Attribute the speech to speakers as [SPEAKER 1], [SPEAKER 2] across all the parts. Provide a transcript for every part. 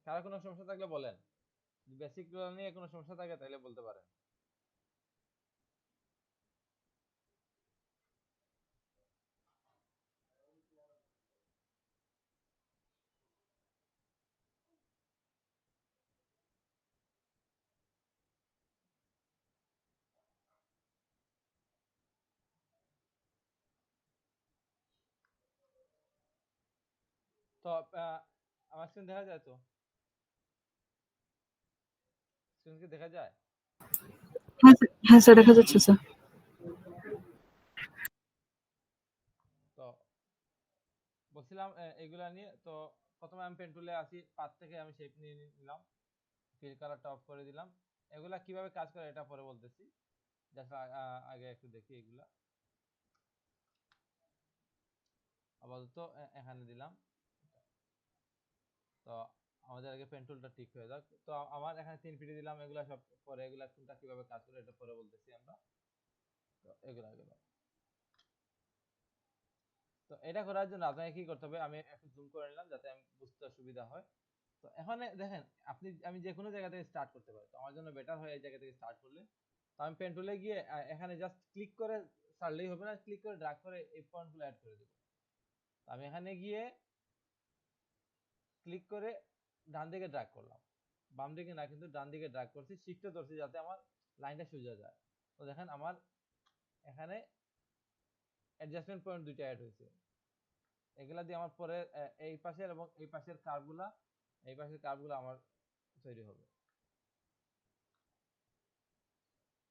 [SPEAKER 1] কারো কোনো সমস্যা থাকলে বলেন, বেসিক নিয়ে কোনো সমস্যা থাকে তাহলে বলতে পারেন। তো আমার স্ক্রিন দেখা যায় তো? স্ক্রিন কি দেখা যায়?
[SPEAKER 2] হ্যাঁ স্যার, দেখা যাচ্ছে স্যার।
[SPEAKER 1] তো বলছিলাম এগুলা নিয়ে। তো প্রথমে আমি পেন টুলে আসি, পাত থেকে আমি শেপ নিয়ে নিলাম, ফিল কালারটা অফ করে দিলাম। এগুলা কিভাবে কাজ করে এটা পরে বলতেছি, জাস্ট আগে একটু দেখি এগুলা। আপাতত এখানে দিলাম। তো আমাদের আগে পেন টুলটা ঠিক হয়ে যাক। তো আমার এখানে 3 পিডি দিলাম, এগুলা সব পরে, এগুলা কোনটা কিভাবে কাজ করে এটা পরে বলতেছি আমরা। তো এগুলা এগুলা তো এটা করার জন্য আপনাকে কি করতে হবে, আমি একটু জুম করে নিলাম যাতে আমি বুঝতে সুবিধা হয়। তো এখানে দেখেন, আমি যে কোনো জায়গা থেকে স্টার্ট করতে পারি। তো আমার জন্য বেটার হয় এই জায়গা থেকে স্টার্ট করলে। তো আমি পেন টুলে গিয়ে এখানে জাস্ট ক্লিক করে ছাড়লেই হবে না, ক্লিক করে ড্র্যাগ করে এই পয়েন্টগুলো অ্যাড করে দেব। তো আমি এখানে গিয়ে ক্লিক করে ডান দিকে ড্র্যাগ করলাম, বাম দিকে না কিন্তু ডান দিকে ড্র্যাগ করছি, শিফটে ধরছি যাতে আমার লাইনটা সোজা যায়। তো দেখেন আমার এখানে অ্যাডজাস্টমেন্ট পয়েন্ট দুইটা অ্যাড হয়েছে। এগুলা দিয়ে আমার পরে এই পাশের এবং এই পাশের কার্ভগুলা আমার তৈরি হবে।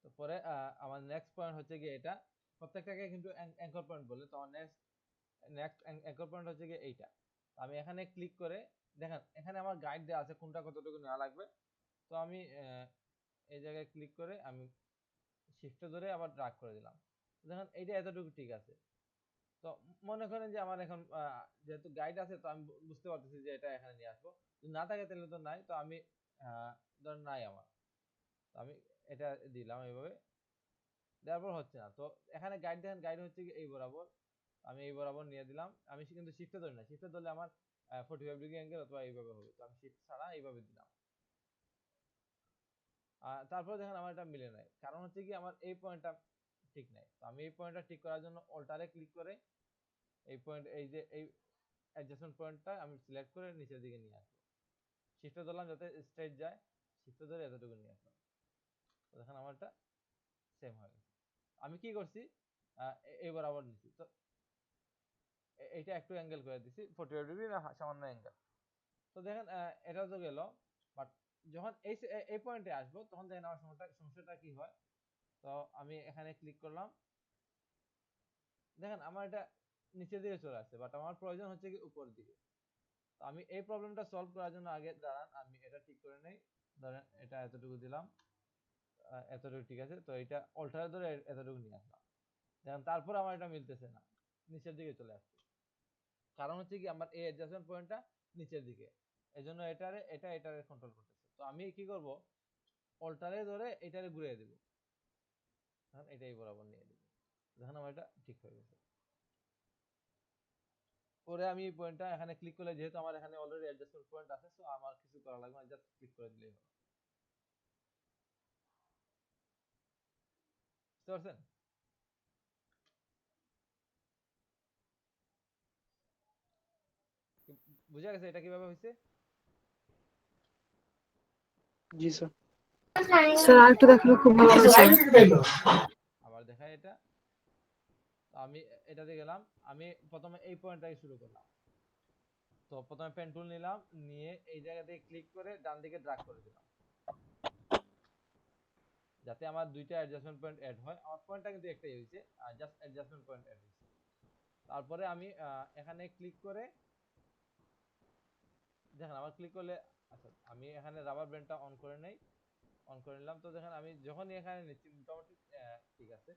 [SPEAKER 1] তো পরে আমার নেক্সট পয়েন্ট হচ্ছে গিয়ে এটা, প্রত্যেকটাকে কিন্তু অ্যাঙ্কর পয়েন্ট বলে। তো আমার নেক্সট অ্যাঙ্কর পয়েন্ট হচ্ছে গিয়ে এইটা। আমি এখানে ক্লিক করে দেখেন এখানে আমার গাইড দেওয়া আছে কোনটা কতটুকু নেওয়া লাগবে। তো আমি এই জায়গায় ক্লিক করে আমি শিফটে ধরে আবার ড্র্যাগ করে দিলাম। দেখেন এইটা এতটুকু ঠিক আছে। তো মনে করেন যে আমার এখন যেহেতু গাইড আছে, তো আমি বুঝতে পারতেছি যে এটা এখানে নিয়ে আসবো। যদি না থাকে তাহলে তো নাই। তো আমি ধর নাই আমার, তো আমি এটা দিলাম এইভাবে, দেওয়ার পর হচ্ছে না। তো এখানে গাইড দেখেন, গাইড হচ্ছে কি এই বরাবর, আমি এই বরাবর নিয়ে দিলাম। আমি কিন্তু শিফটে ধরি না, শিফটে ধরলে আমার 45 ডিগ্রি অ্যাঙ্গেল অথবা এইভাবে হবে। তো আমি শিফট ছাড়া এইভাবে দিলাম। তারপর দেখেন আমার এটা মিলে নাই, কারণ হচ্ছে কি আমার এই পয়েন্টটা ঠিক নাই। তো আমি এই পয়েন্টটা ঠিক করার জন্য অল্টারে ক্লিক করে এই পয়েন্ট, এই যে এই অ্যাডজাস্টমেন্ট পয়েন্টটা আমি সিলেক্ট করে নিচের দিকে নিয়ে আসবো। শিফটে ধরলাম যাতে স্ট্রেট যায়, শিফটে ধরে এতটুকু নিয়ে আসলাম। তো দেখেন আমারটা সেম হয়ে গেছে। আমি কি করছি, এই বরাবর নিছি। তো এইটা একটু অ্যাঙ্গেল করে দিছি 45 ডিগ্রি না সামান্য অ্যাঙ্গেল। তো দেখেন এটা তো গেল। বাট যখন এই পয়েন্টে আসবো তখন দেখেন আমার সমস্যাটা কি হয়। তো আমি এখানে ক্লিক করলাম, দেখেন আমার এটা নিচের দিকে চলে আসছে, বাট আমার প্রয়োজন হচ্ছে কি উপরের দিকে। তো আমি এই প্রবলেমটা সলভ করার জন্য আগে দাঁড়ান আমি এটা ঠিক করে নেই। ধরেন এটা এতটুকু দিলাম, এতটুকু ঠিক আছে। তো এটা অল্টারে ধরে এতটুকু নিয়ে আসলাম। দেখেন তারপর আমার এটা মিলতেছে না, নিচের দিকে চলে আসছে। কারণ হচ্ছে কি আমার এই অ্যাডজাস্টমেন্ট পয়েন্টটা নিচের দিকে, এজন্য এটারে কন্ট্রোল করতেছে। তো আমি কি করব, অল্টারে ধরে এটারে ঘুরিয়ে দিব, তখন এটাই বরাবর নিয়ে দিব। দেখেন আমার এটা ঠিক হয়ে গেছে। পরে আমি এই পয়েন্টটা এখানে ক্লিক করলে, যেহেতু আমার এখানে অলরেডি অ্যাডজাস্টমেন্ট পয়েন্ট আছে, সো আমার কিছু করা লাগবে না, জাস্ট ক্লিক করে দিলেই হবে। বুঝতে পারছেন? বুঝা গেছে এটা কিভাবে হয়েছে?
[SPEAKER 3] জি স্যার।
[SPEAKER 2] স্যার আর একটু দেখালে খুব ভালো হয় স্যার।
[SPEAKER 1] আবার দেখায় এটা। তো আমি এটাতে গেলাম, আমি প্রথমে এই পয়েন্টটাকে শুরু করলাম। তো প্রথমে পেন টুল নিলাম, নিয়ে এই জায়গা থেকে ক্লিক করে ডান দিকে ড্র্যাগ করে দিলাম, যাতে আমার দুইটা অ্যাডজাস্টমেন্ট পয়েন্ট অ্যাড হয়। আমার পয়েন্টটা কিন্তু একটাই হয়েছে, জাস্ট অ্যাডজাস্টমেন্ট পয়েন্ট অ্যাড হয়েছে। তারপরে আমি এখানে ক্লিক করে দেখেন আমার ক্লিক করলে, আচ্ছা আমি এখানে রাবার ব্যান্ডটা অন করে নেই, অন করে নিলাম। তো দেখেন আমি যখনই এখানে নিচ্ছি মোটামুটি ঠিক আছে।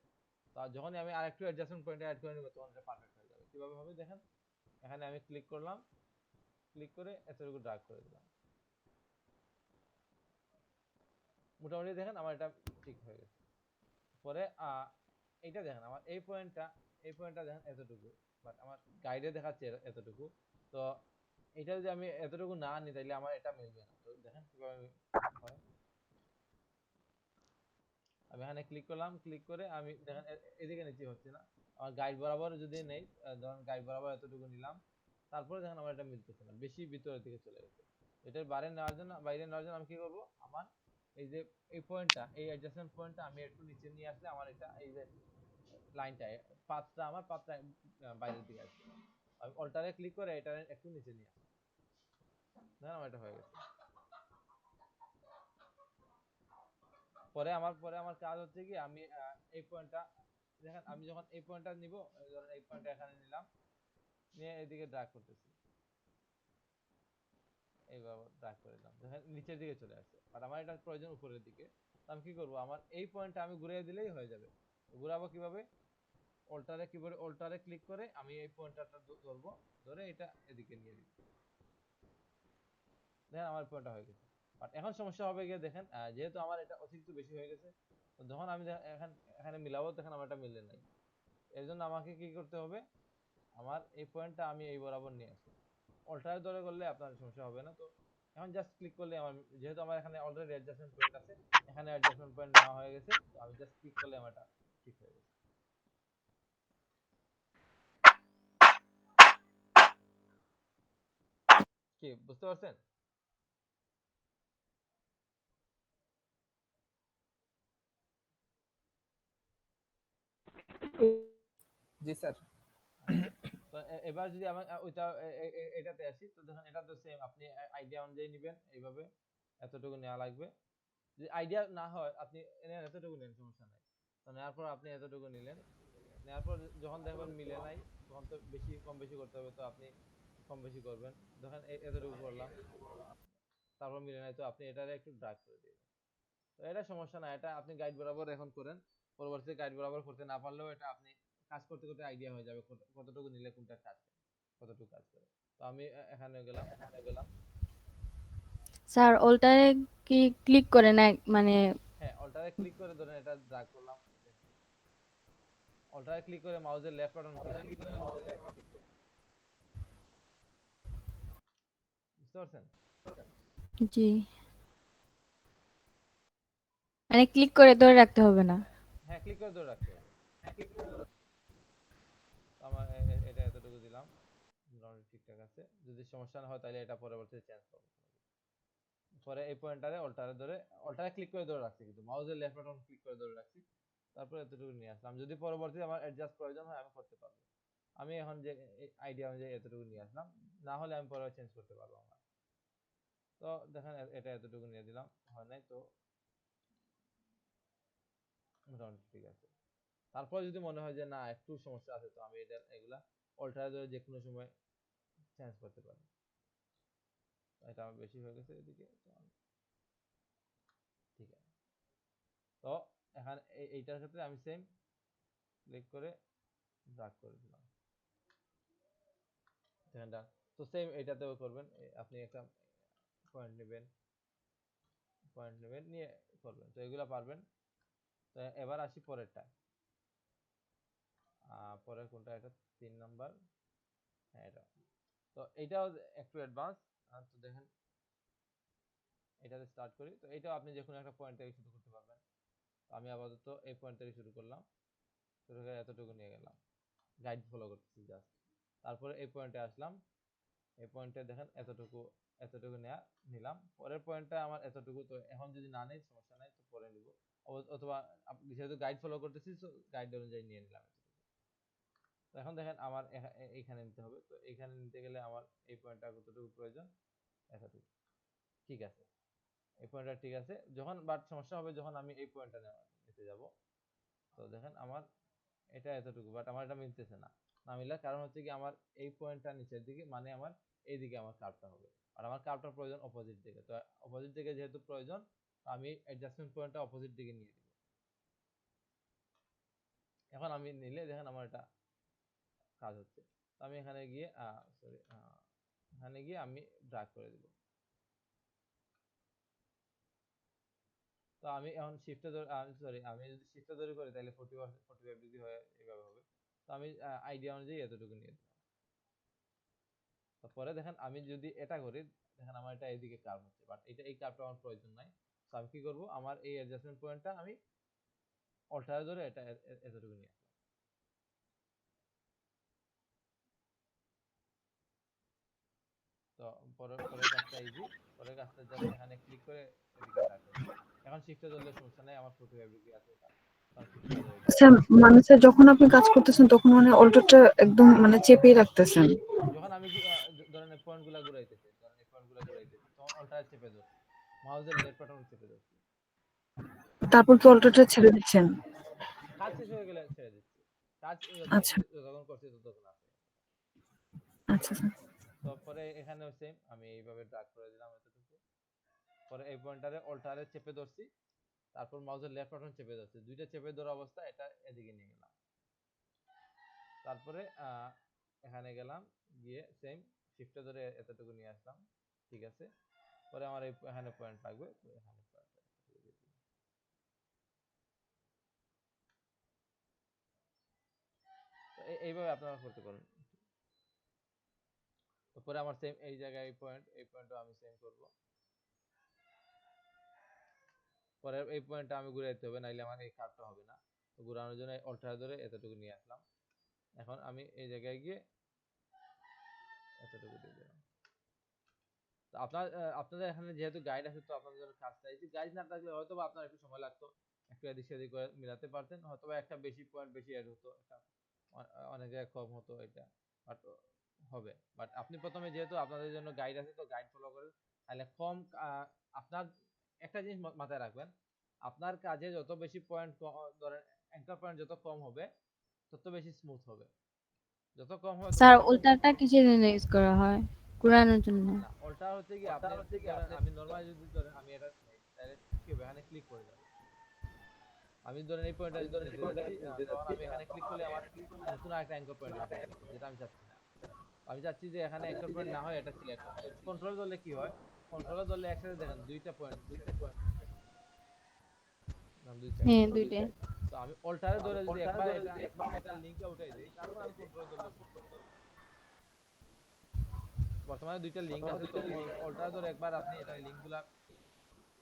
[SPEAKER 1] তো যখনই আমি আরেকটু অ্যাডজাস্টমেন্ট পয়েন্ট অ্যাড করে নেব তখন এটা পারফেক্ট হয়ে যাবে। কিভাবে হবে দেখেন, এখানে আমি ক্লিক করলাম, ক্লিক করে এতটুকু ড্র্যাগ করে দিলাম, মোটামুটি দেখেন আমার এটা ঠিক হয়ে গেছে। পরে এইটা দেখেন আমার এই পয়েন্টটা দেখেন এতটুকু, বাট আমার গাইডে দেখাচ্ছে এতটুকু। তো এটা যদি আমি এতটুকু না নিই তাহলে আমার এটা মিলবে না। তো দেখেন কিভাবে হয়। আমি এখানে ক্লিক করলাম, ক্লিক করে আমি দেখেন এদিকে নিচে হচ্ছে না। আমার গাইড বরাবর যদি নেই, ধরুন গাইড বরাবর এতটুকু নিলাম, তারপরে দেখেন আমার এটা মিলতেছে না, বেশি ভিতরের দিকে চলে গেছে। এটার বাইরে নেওয়ার জন্য আমি কি করব, আমার এই যে এই পয়েন্টটা, এই অ্যাডজাস্টমেন্ট পয়েন্টটা আমি একটু নিচে নিয়ে আসলে আমার এটা এই যে লাইনটা, পাতটা বাইরের দিকে আসবে। আমি অল্টারে ক্লিক করে এটা একটু নিচে নিয়ে আসি, দেখেন আমার এটা হয়ে গেছে। পরে আমার কাজ হচ্ছে কি, আমি এই পয়েন্টটা দেখেন, আমি যখন এই পয়েন্টটা নিব, ধরেন এই পয়েন্টটা এখানে নিলাম, নিয়ে এদিকে ড্র্যাগ করতেছি, এইভাবে ড্র্যাগ করে দিলাম, দেখেন নিচের দিকে চলে আসছে, বাট আমার এটা প্রয়োজন উপরের দিকে। তো আমি কি করব, আমার এই পয়েন্টটা আমি ঘুরিয়ে দিলেই হয়ে যাবে। ঘুরাবো কিভাবে, অল্টারে ক্লিক করে আমি এই পয়েন্টটা ধরবো, ধরে এটা এদিকে নিয়ে দিব, দেখেন আমার পয়েন্টটা হয়ে গেছে। বাট এখন সমস্যা হবে গিয়ে দেখেন, যেহেতু আমার এটা অতিরিক্ত বেশি হয়ে গেছে, তো যখন আমি এখানে মিলাবো, দেখেন আমার এটা মিললে নাই। এর জন্য আমাকে কি করতে হবে, আমার এই পয়েন্টটা আমি এই বরাবর নিয়ে আসি। অল্টার ধরে করলে আপনার সমস্যা হবে না। তো এখন জাস্ট ক্লিক করলে আমার, যেহেতু আমার এখানে অলরেডি অ্যাডজাস্টমেন্ট পয়েন্ট আছে, এখানে অ্যাডজাস্টমেন্ট পয়েন্ট নেওয়া হয়ে গেছে, তো আমি জাস্ট ক্লিক করলে আমার এটা ঠিক হয়ে গেছে। কি বুঝতে পারছেন?
[SPEAKER 3] জি স্যার।
[SPEAKER 1] আচ্ছা, তো এবার যদি আমি ওইটা এটাতে আসি, তো দেখেন এটা তো সেম, আপনি আইডিয়া অনুযায়ী নেবেন, এইভাবে এতটুকু নেওয়া লাগবে। যদি আইডিয়া না হয় আপনি এতটুকু নেন, সমস্যা নাই। তো নেওয়ার পর আপনি এতটুকু নিলেন, নেওয়ার পর যখন দেখবেন মিলে নাই, তখন তো বেশি কম বেশি করতে হবে, তো আপনি কম বেশি করবেন। দেখেন এতটুকু করলাম, তারপর মিলে নাই, তো আপনি এটারে একটু ড্রাগ করে দিবেন। তো এটা সমস্যা না, এটা আপনি গাইড বরাবর এখন করেন, পরবর্তীতে গাইড বরাবর করতে না পারলেও এটা আপনি কাজ করতে করতে আইডিয়া হয়ে যাবে কতটুকু নিলে কোনটা কাজ করে, কতটুকু কাজ করে। তো আমি এখানে গেলাম,
[SPEAKER 4] স্যার ওলটারে কি ক্লিক করে না মানে?
[SPEAKER 1] হ্যাঁ অল্টারে ক্লিক করে ধরেন এটা ড্রাগ করলাম, অল্টারে ক্লিক করে মাউসের লেফট বাটন ক্লিক করতে হবে, বুঝতে পারছেন?
[SPEAKER 4] জি, মানে ক্লিক করে ধরে রাখতে হবে না?
[SPEAKER 1] হ্যাঁ ক্লিক করে ধরে রাখতে হবে। তো আমার এটা এতটুকু দিলাম, মোটামুটি ঠিকঠাক আছে। যদি সমস্যা না হয় তাহলে এটা পরবর্তীতে চেঞ্জ করবো। পরে এই পয়েন্টারে অল্টারে ক্লিক করে ধরে রাখছি, কিন্তু মাউসের লেফট বাটন ক্লিক করে ধরে রাখছি, তারপরে এতটুকু নিয়ে আসলাম। যদি পরবর্তীতে আমার অ্যাডজাস্ট প্রয়োজন হয় আমি করতে পারবো। আমি এখন যে আইডিয়া অনুযায়ী এতটুকু নিয়ে আসলাম, না হলে আমি পরে চেঞ্জ করতে পারবো আমার। তো দেখেন এটা এতটুকু নিয়ে দিলাম, হয় নাই তো মোটামুটি ঠিক আছে। তারপর যদি মনে হয় যে না একটু সমস্যা আছে, তো আমি এগুলা অল্টারে ধরে যে কোনো সময় চেঞ্জ করতে পারি। এটা আমার বেশি হয়ে গেছে এদিকে, তো ঠিক আছে। তো এখানে এইটার ক্ষেত্রে আমি সেম ক্লিক করে ড্রাগ করে দিলাম, দেখেন ডান। তো সেম এটাতেও করবেন, আপনি একটা পয়েন্ট নেবেন, নিয়ে করবেন, তো এগুলা পারবেন। তো এবার আসি পরেরটা, পরের কোনটা, এটা 3 নাম্বার, হ্যাঁ এটা। তো এইটাও একটু অ্যাডভান্স। তো দেখেন এটাতে স্টার্ট করি, তো এটাও আপনি যে কোনো একটা পয়েন্ট থেকে শুরু করতে পারবেন। তো আমি আপাতত এই পয়েন্ট থেকে শুরু করলাম, শুরু করে এতটুকু নিয়ে গেলাম, গাইড ফলো করতেছি জাস্ট। তারপরে এই পয়েন্টে আসলাম, এই পয়েন্টে দেখেন এতটুকু নিলাম। পরের পয়েন্টটা আমার এতটুকু, তো এখন যদি না নেই সমস্যা নাই, তো পরে নিব। অথবা যেহেতু গাইড ফলো করতেছি, তো গাইড অনুযায়ী নিয়ে নিলাম এতটুকু। তো এখন দেখেন আমার এইখানে নিতে হবে, তো এইখানে নিতে গেলে আমার এই পয়েন্টটা কতটুকু প্রয়োজন, এতটুকু, ঠিক আছে। এই পয়েন্টটা ঠিক আছে, যখন বাট সমস্যা হবে যখন আমি এই পয়েন্টটা নিতে যাব। তো দেখেন আমার এটা এতটুকু, বাট আমার এটা মিলতেছে না। না মিলার কারণ হচ্ছে কি, আমার এই পয়েন্টটা নিচের দিকে, মানে আমার এইদিকে আমার কার্ভটা হবে, আর আমার কার্ভটার প্রয়োজন অপোজিট দিকে। তো অপোজিট দিকে যেহেতু প্রয়োজন, আমি অ্যাডজাস্টমেন্ট পয়েন্টটা অপোজিট দিকে নিয়ে দিব। এখন আমি নিলে দেখেন আমার এটা কাজ হচ্ছে। তো আমি এখানে গিয়ে সরি, এখানে গিয়ে আমি ড্র্যাগ করে দিব। তো আমি এখন শিফটে ধরে, সরি, আমি যদি শিফটে ধরে করি তাহলে 45 ডিগ্রি হয়ে এইভাবে হবে। তো আমি আইডিয়া অনুযায়ী এতটুকু নিয়ে দিলাম। তারপরে দেখেন আমি যদি এটা করি, দেখেন আমার এটা এইদিকে কার্ভ হচ্ছে, বাট এটা এই কার্ভটা আমার প্রয়োজন নাই। তো আমি কি করব, আমার এই অ্যাডজাস্টমেন্ট পয়েন্টটা আমি অল্টারে ধরে এটা এতটুকু নিয়ে আসলাম। তো পরের কাজটা ইজি। পরের কাজটা জাস্ট এখানে ক্লিক করে এদিকে ড্র্যাগ করব। এখন শিফটে ধরলে সমস্যা নাই, আমার 45 ডিগ্রি আছে এটা, কারণ শিফটটা ধরে দিলাম।
[SPEAKER 2] স্যার মানে স্যার যখন আপনি কাজ করতেছেন তখন মানে অল্টারটা একদম মানে চেপেই রাখতেছেন,
[SPEAKER 1] যখন আমি ধরেন এই পয়েন্টগুলো ঘুরাইতেছি, তখন অল্টার চেপে ধরছি, মাউসের লেফট বাটন চেপে ধরছি।
[SPEAKER 2] তারপর কি অল্টারটা ছেড়ে দিচ্ছেন?
[SPEAKER 1] কাজ শেষ হয়ে গেলে ছেড়ে দিচ্ছি। কাজ
[SPEAKER 2] আচ্ছা
[SPEAKER 1] যতক্ষণ করছি ততক্ষণ আছে।
[SPEAKER 2] আচ্ছা স্যার।
[SPEAKER 1] তো পরে এখানেও সেম, আমি এইভাবে ড্র্যাগ করে দিলাম এতটুকু। পরে এই পয়েন্টারে অল্টারে চেপে ধরছি, তারপর মাউসের লেফট বাটন চেপে ধরছি, দুইটা চেপে ধরা অবস্থা এটা এদিকে নিয়ে গেলাম। তারপরে এখানে গেলাম, গিয়ে সেম শিফটে ধরে এতটুকু নিয়ে আসলাম। ঠিক আছে, পরে আমার এখানে পয়েন্ট লাগবে, তো এখানে পয়েন্ট দিয়ে দিলাম। তো এইভাবে আপনারা করতে পারেন। তারপরে আমার সেম এই জায়গায় এই পয়েন্টও আমি সেম করব। পরে এই পয়েন্টটা আমি ঘুরাইতে হবে, নাইলে আমার এই কার্ভটা হবে না। তো ঘুরানোর জন্য অল্টার ধরে এতটুকু নিয়ে আসলাম। এখন আমি এই জায়গায় গিয়ে এতটুকু দিয়ে দিলাম। তো আপনাদের এখানে যেহেতু গাইড আছে, তো আপনাদের জন্য কাজটা ইজি। গাইড না থাকলে হয়তো বা আপনার একটু সময় লাগতো, একটু এদিক সেদিক করে মিলাতে পারতেন, হয়তো বা একটা বেশি পয়েন্ট বেশি অ্যাড হতো, একটা অনেক জায়গায় কম হতো এটা, বাট হবে। বাট আপনি প্রথমে যেহেতু আপনাদের জন্য গাইড আছে, তো গাইড ফলো করেন, তাহলে কম আপনার একটা জিনিস মাথায় রাখবেন, আপনার কাজে যত বেশি পয়েন্ট ধরেন অ্যাঙ্কার পয়েন্ট যত কম হবে তত বেশি স্মুথ হবে, যত কম হবে তত
[SPEAKER 4] স্যার
[SPEAKER 1] বেশি।
[SPEAKER 4] উল্টাটা কিসের জন্য ইউজ করা হয়? ঘুরানোর জন্য?
[SPEAKER 1] না, অল্টা হচ্ছে কি আপনি ধরেন, আমি নরমাল যদি ধরেন আমি এটা নেই, তাহলে কি হবে, এখানে ক্লিক করে যাবে। আমি ধরেন এই পয়েন্টটা নিতে যাচ্ছি, তখন আমি এখানে ক্লিক করলে আমার নতুন আরেকটা অ্যাঙ্কর পয়েন্ট এসে যাবে, যেটা আমি চাচ্ছি না। আমি চাচ্ছি যে এখানে অ্যাঙ্কর পয়েন্ট না হয় এটা সিলেক্ট করতে। কন্ট্রোল ধরলে কি হয়, কন্ট্রোল ধরলে একসাথে দেখেন দুইটা পয়েন্ট সিলেক্ট হয়, দুই সাইডে।
[SPEAKER 4] হ্যাঁ দুইটা।
[SPEAKER 1] তো আমি অল্টারে ধরে যদি একবার এটা লিংকে উঠাই দেই, তারপর আমি কন্ট্রোল ধরলে সমস্যা নেই। বর্তমানে দুইটা লিংক আছে, তো অল্টারে ধরে একবার আপনি এটা লিংকগুলা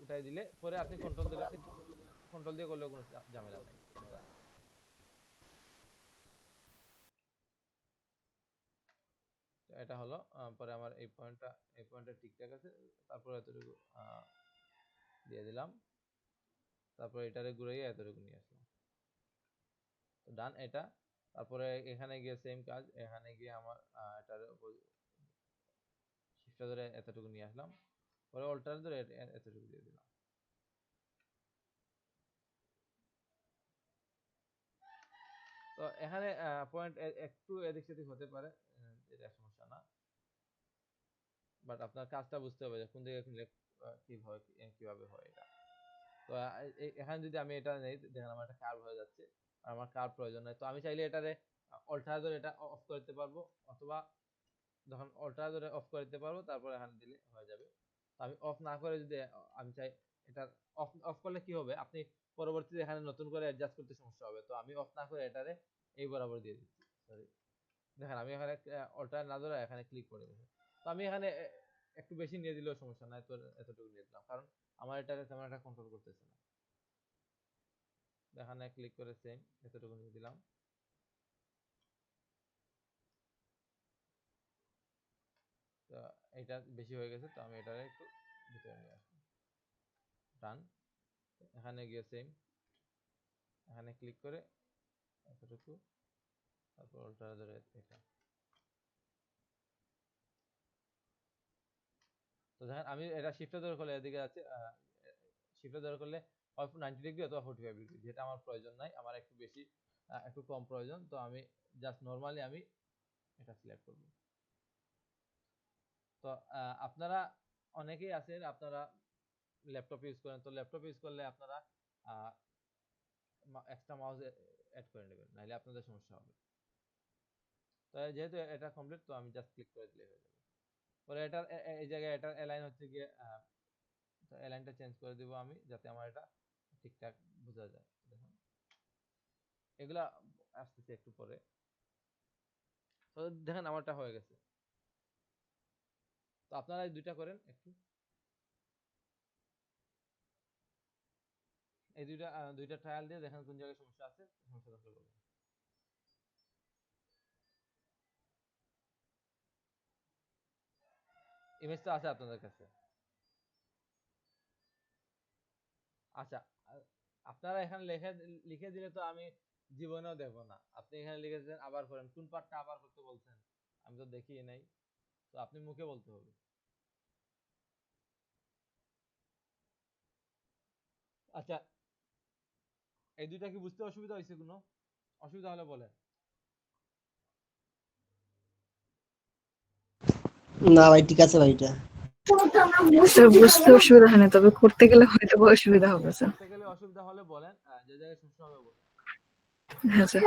[SPEAKER 1] উঠাই দিলে পরে আপনি কন্ট্রোল দিয়ে করলেও কোনো ঝামেলা নাই। তো এটা হলো পরে আমার এই পয়েন্টটা ঠিকঠাক আছে, তারপর এতটুকু দিয়ে দিলাম, তারপর এটারে ঘুরাইয়ে এতটুকু নিয়ে আসলাম। তো ডান এটা। তারপরে এখানে গিয়ে সেম কাজ, এখানে গিয়ে আমার এটার শিফটটা ধরে এতটুকু নিয়ে আসলাম, পরে অল্টার ধরে এতটুকু দিয়ে দিলাম। তো এখানে পয়েন্ট একটু এদিক সেদিক হতে পারে, এটা সমস্যা না, বাট আপনার কাজটা বুঝতে হবে যে কোন দিকে কিভাবে হয় এটা। তো এখানে যদি আমি এটা নেই, দেখেন আমার একটা কার্ভ হয়ে যাচ্ছে, আর আমার কার্ভ প্রয়োজন নাই। তো আমি চাইলে এটারে অল্টার ধরে এটা অফ করতে পারবো, অথবা যখন অল্টার ধরে অফ করে দিতে পারবো, তারপর এখানে দিলে হয়ে যাবে। তো আমি অফ না করে যদি আমি চাই এটা অফ অফ করলে কি হবে, আপনি পরবর্তীতে এখানে নতুন করে অ্যাডজাস্ট করতে সমস্যা হবে। তো আমি অফ না করে এটারে এই বরাবর দিয়ে দিচ্ছি। সরি, দেখেন আমি এখানে অল্টার না ধরে এখানে ক্লিক করে দিয়েছি। তো আমি এখানে একটু বেশি নিয়ে দিলেও সমস্যা নাই, তো এতটুকু নিয়ে দিলাম, কারণ আমার এটারে তেমন একটা কন্ট্রোল করতেছে না। এখানে ক্লিক করে সেম এতটুকু নিয়ে দিলাম। তো এটা বেশি হয়ে গেছে, তো আমি এটারে একটু ভিতরে নিয়ে আসবো। ডান। এখানে গিয়ে সেম, এখানে ক্লিক করে এতটুকু, তারপর অল্টার ধরে এটা। তো দেখেন আমি এটা শিফটে ধরে করলে এদিকে আছে, শিফটে ধরে করলে হয় 90 ডিগ্রি অথবা 45 ডিগ্রি, যেটা আমার প্রয়োজন নাই, আমার একটু বেশি একটু কম প্রয়োজন। তো আমি জাস্ট নরমালি আমি এটা সিলেক্ট করব। তো আপনারা অনেকেই আছেন, আপনারা ল্যাপটপ ইউজ করেন, তো ল্যাপটপ ইউজ করলে আপনারা এক্সট্রা মাউস অ্যাড করে নেবেন, নাহলে আপনাদের সমস্যা হবে। তো যেহেতু এটা কমপ্লিট, তো আমি জাস্ট ক্লিক করে দিলে হয়ে যাবে। পরে এটার এই জায়গায় এটার অ্যালাইন হচ্ছে গিয়ে, তো অ্যালাইনটা চেঞ্জ করে দিব আমি, যাতে আমার এটা ঠিকঠাক বোঝা যায়। দেখুন এগুলা আসতেছে একটু পরে। তো দেখেন আমারটা হয়ে গেছে। তো আপনারা এই দুইটা করেন একটু, এই দুইটা ট্রায়াল দিয়ে দেখেন কোন জায়গায় সমস্যা আছে, সমস্যা থাকলে বলবেন। ইমেজ তো আছে আপনাদের কাছে। আচ্ছা, আপনারা এখানে লিখে দিলে তো আমি জীবনেও দেখবো না। আপনি এখানে লিখেছেন আবার করেন, কোন পার্টটা আবার করতে বলছেন আমি তো দেখিই নাই, তো আপনি মুখে বলতে হবে। আচ্ছা, এই দুইটা কি বুঝতে অসুবিধা হয়েছে? কোনো অসুবিধা হলে বলেন।
[SPEAKER 5] না ভাই ঠিক আছে ভাই এটা।
[SPEAKER 2] স্যার বুঝতে অসুবিধা হয় না, তবে করতে গেলে হয়তো বা অসুবিধা হবে স্যার।
[SPEAKER 1] করতে গেলে অসুবিধা হলে বলেন, যে জায়গায় সমস্যা হবে বলেন।
[SPEAKER 2] হ্যাঁ স্যার।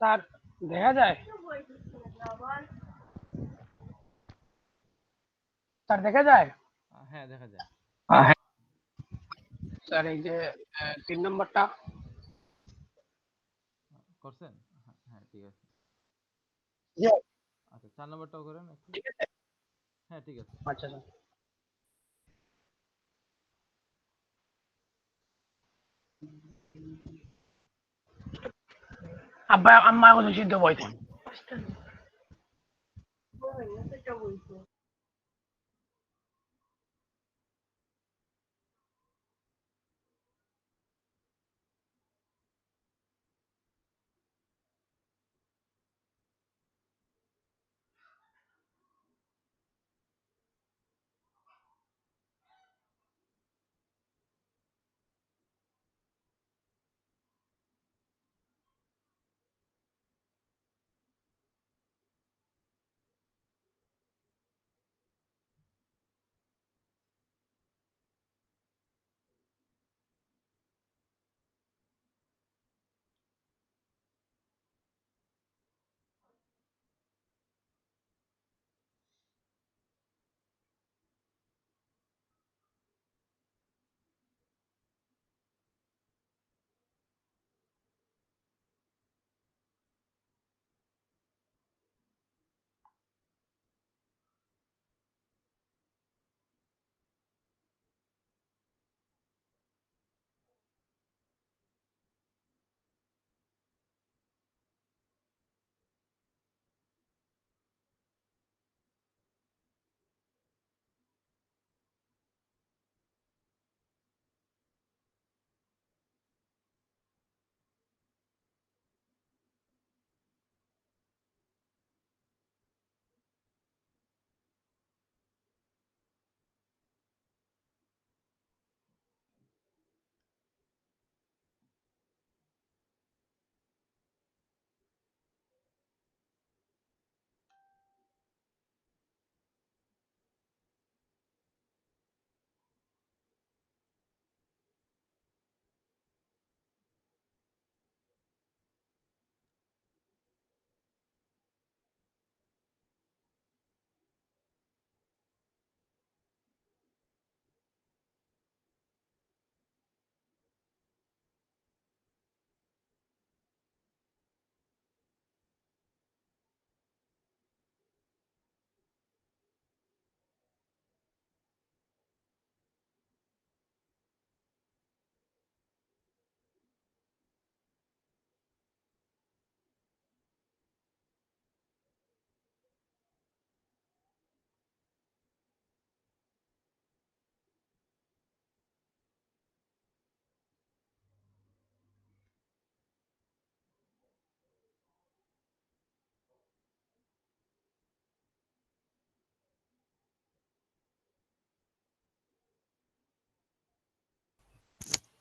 [SPEAKER 6] স্যার দেখা যায়, স্যার দেখা যায়।
[SPEAKER 1] হ্যাঁ দেখা যায়।
[SPEAKER 6] হ্যাঁ স্যার, এই যে 3 নম্বরটা
[SPEAKER 1] করছেন? হ্যাঁ হ্যাঁ, ঠিক আছে।
[SPEAKER 6] জি,
[SPEAKER 1] আচ্ছা, 4 নম্বরটাও করেন একটু।
[SPEAKER 6] ঠিক আছে।
[SPEAKER 1] হ্যাঁ ঠিক আছে।
[SPEAKER 6] আচ্ছা স্যার। আব্বা আম্মা কত সিদ্ধ বইতে।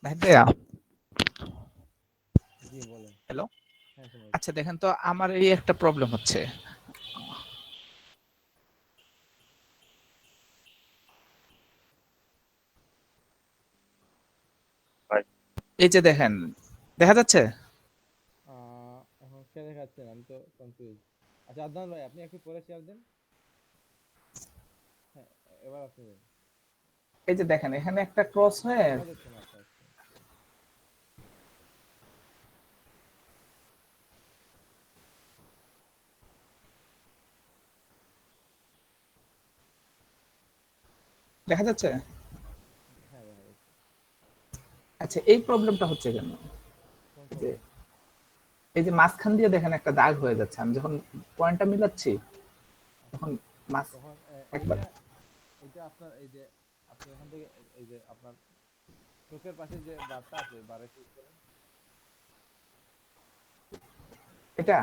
[SPEAKER 3] ভাইয়া
[SPEAKER 1] জি বলেন।
[SPEAKER 3] হ্যালো।
[SPEAKER 1] হ্যাঁ শুনে
[SPEAKER 3] আচ্ছা দেখেন তো আমার এই একটা প্রবলেম হচ্ছে। এই যে দেখেন, দেখা যাচ্ছে?
[SPEAKER 1] এখন কে দেখাচ্ছেন, আমি তো কনফিউজ। আচ্ছা আদনান ভাই আপনি একটু পরে শেয়ার দেন। হ্যাঁ এবার আপনি দেন।
[SPEAKER 3] এই যে দেখেন এখানে একটা ক্রস হয়ে
[SPEAKER 1] দেখা যাচ্ছে না আপনার screen।
[SPEAKER 3] দেখা যাচ্ছে।
[SPEAKER 1] হ্যাঁ দেখা যাচ্ছে।
[SPEAKER 3] আচ্ছা এই প্রবলেমটা হচ্ছে কেন?
[SPEAKER 1] কোন
[SPEAKER 3] যে
[SPEAKER 1] প্রবলেম?
[SPEAKER 3] এই যে মাঝখান দিয়ে দেখেন একটা দাগ হয়ে যাচ্ছে, আমি যখন পয়েন্টটা মিলাচ্ছি
[SPEAKER 1] আচ্ছা
[SPEAKER 3] তখন মাঝ
[SPEAKER 1] তখন
[SPEAKER 3] একবার
[SPEAKER 1] এইটা এইটা আপনার এই যে আপনি এখান থেকে এই যে আপনার চোখের পাশে যে বারটা আছে বারে ক্লিক করেন।
[SPEAKER 3] এটা।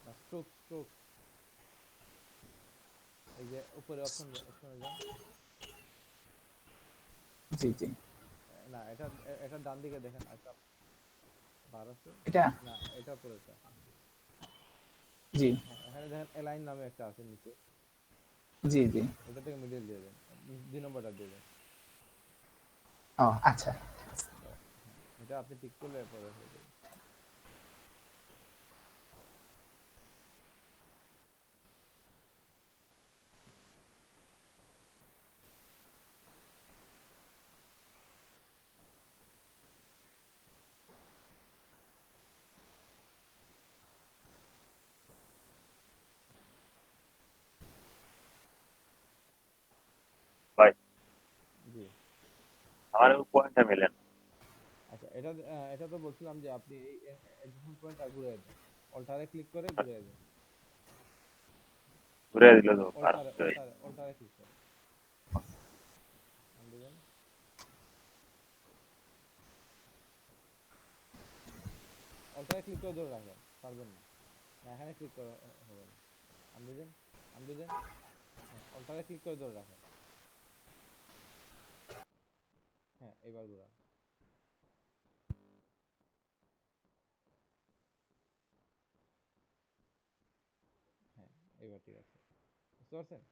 [SPEAKER 1] না স্ট্রোক স্ট্রোক, এই যে উপরে অপশন অপশনে যান।
[SPEAKER 3] জি জি।
[SPEAKER 1] না এটা এটা ডান দিকে দেখেন একটা বার আছে।
[SPEAKER 3] এটা।
[SPEAKER 1] না এটা পরেরটা।
[SPEAKER 3] জি
[SPEAKER 1] হ্যাঁ এখানে দেখেন এলাইন নামে একটা আছে নিচে,
[SPEAKER 3] জি জি।
[SPEAKER 1] এটা থেকে মিডল দিয়ে দেন, 2 নম্বরটা দিয়ে দেন।
[SPEAKER 3] ও আচ্ছা।
[SPEAKER 1] হ্যাঁ এটা আপনি টিক করলে পরে হয়ে যাবে।
[SPEAKER 7] ভাই
[SPEAKER 1] জি
[SPEAKER 7] আমার পয়েন্টটা মিলে না।
[SPEAKER 1] আচ্ছা এটা এটা তো বলছিলাম যে আপনি এই এডজাস্টমেন্ট পয়েন্টটা ঘুরিয়ে দেন, অল্টারে ক্লিক করে ঘুরিয়ে দেন।
[SPEAKER 7] ঘুরে দিল তো আর
[SPEAKER 1] অল্টারে অল্টারে অল্টারে ক্লিক করে আন দিবেন। অল্টারে ক্লিক করে ধরে রাখবেন, পারবেন না। না এখানে ক্লিক করে হবে না। আন দিবেন, আন দিবেন। হ্যাঁ অল্টারে ক্লিক করে ধরে রাখেন। হ্যাঁ এবার ঘুরান। হ্যাঁ এবার ঠিক আছে, বুঝতে পারছেন?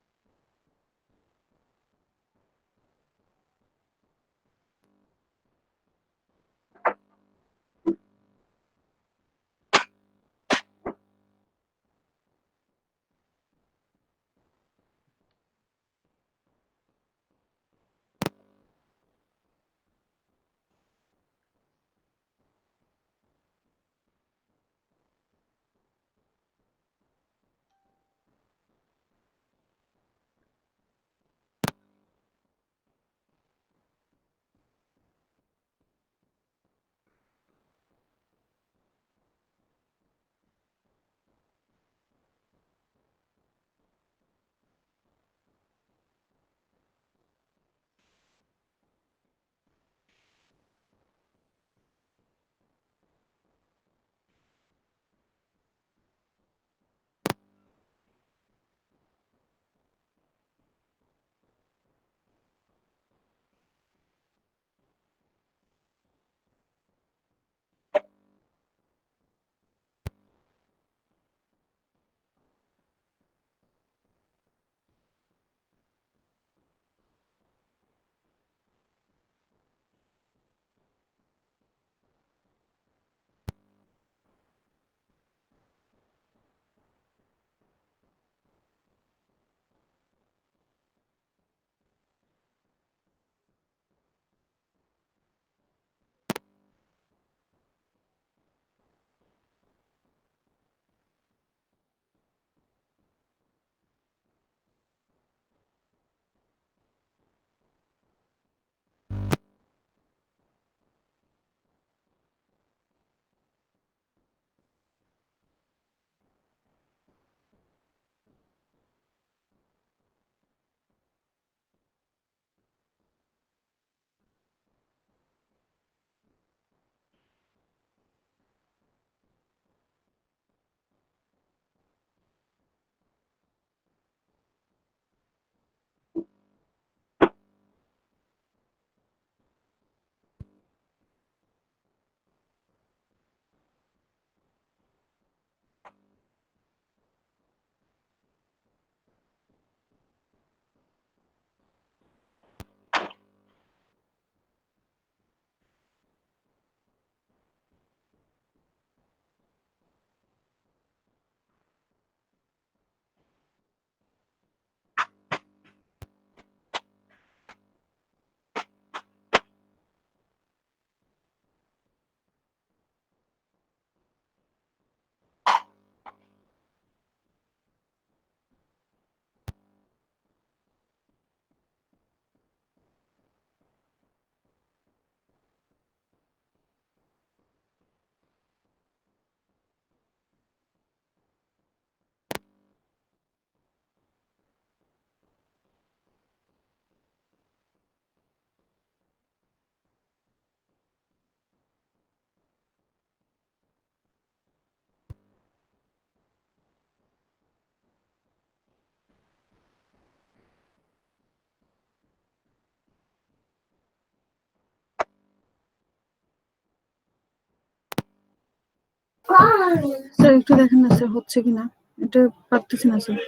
[SPEAKER 2] স্যার একটু দেখেন না স্যার হচ্ছে কিনা, এটা পারতেছি না স্যার।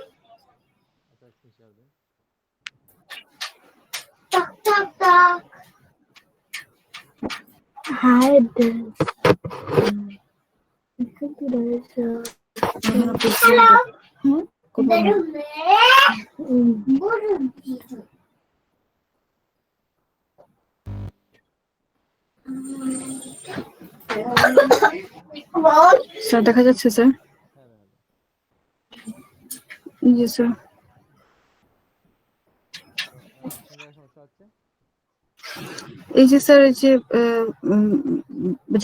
[SPEAKER 1] আচ্ছা স্ক্রিনশট দিন।
[SPEAKER 2] এখন আপনি কোথায় নেই? স্যার দেখা যাচ্ছে স্যার?
[SPEAKER 1] হ্যাঁ দেখা যায়।
[SPEAKER 2] জি স্যার।
[SPEAKER 1] তো কোন জায়গায় সমস্যা হচ্ছে?
[SPEAKER 2] এই যে স্যার এই যে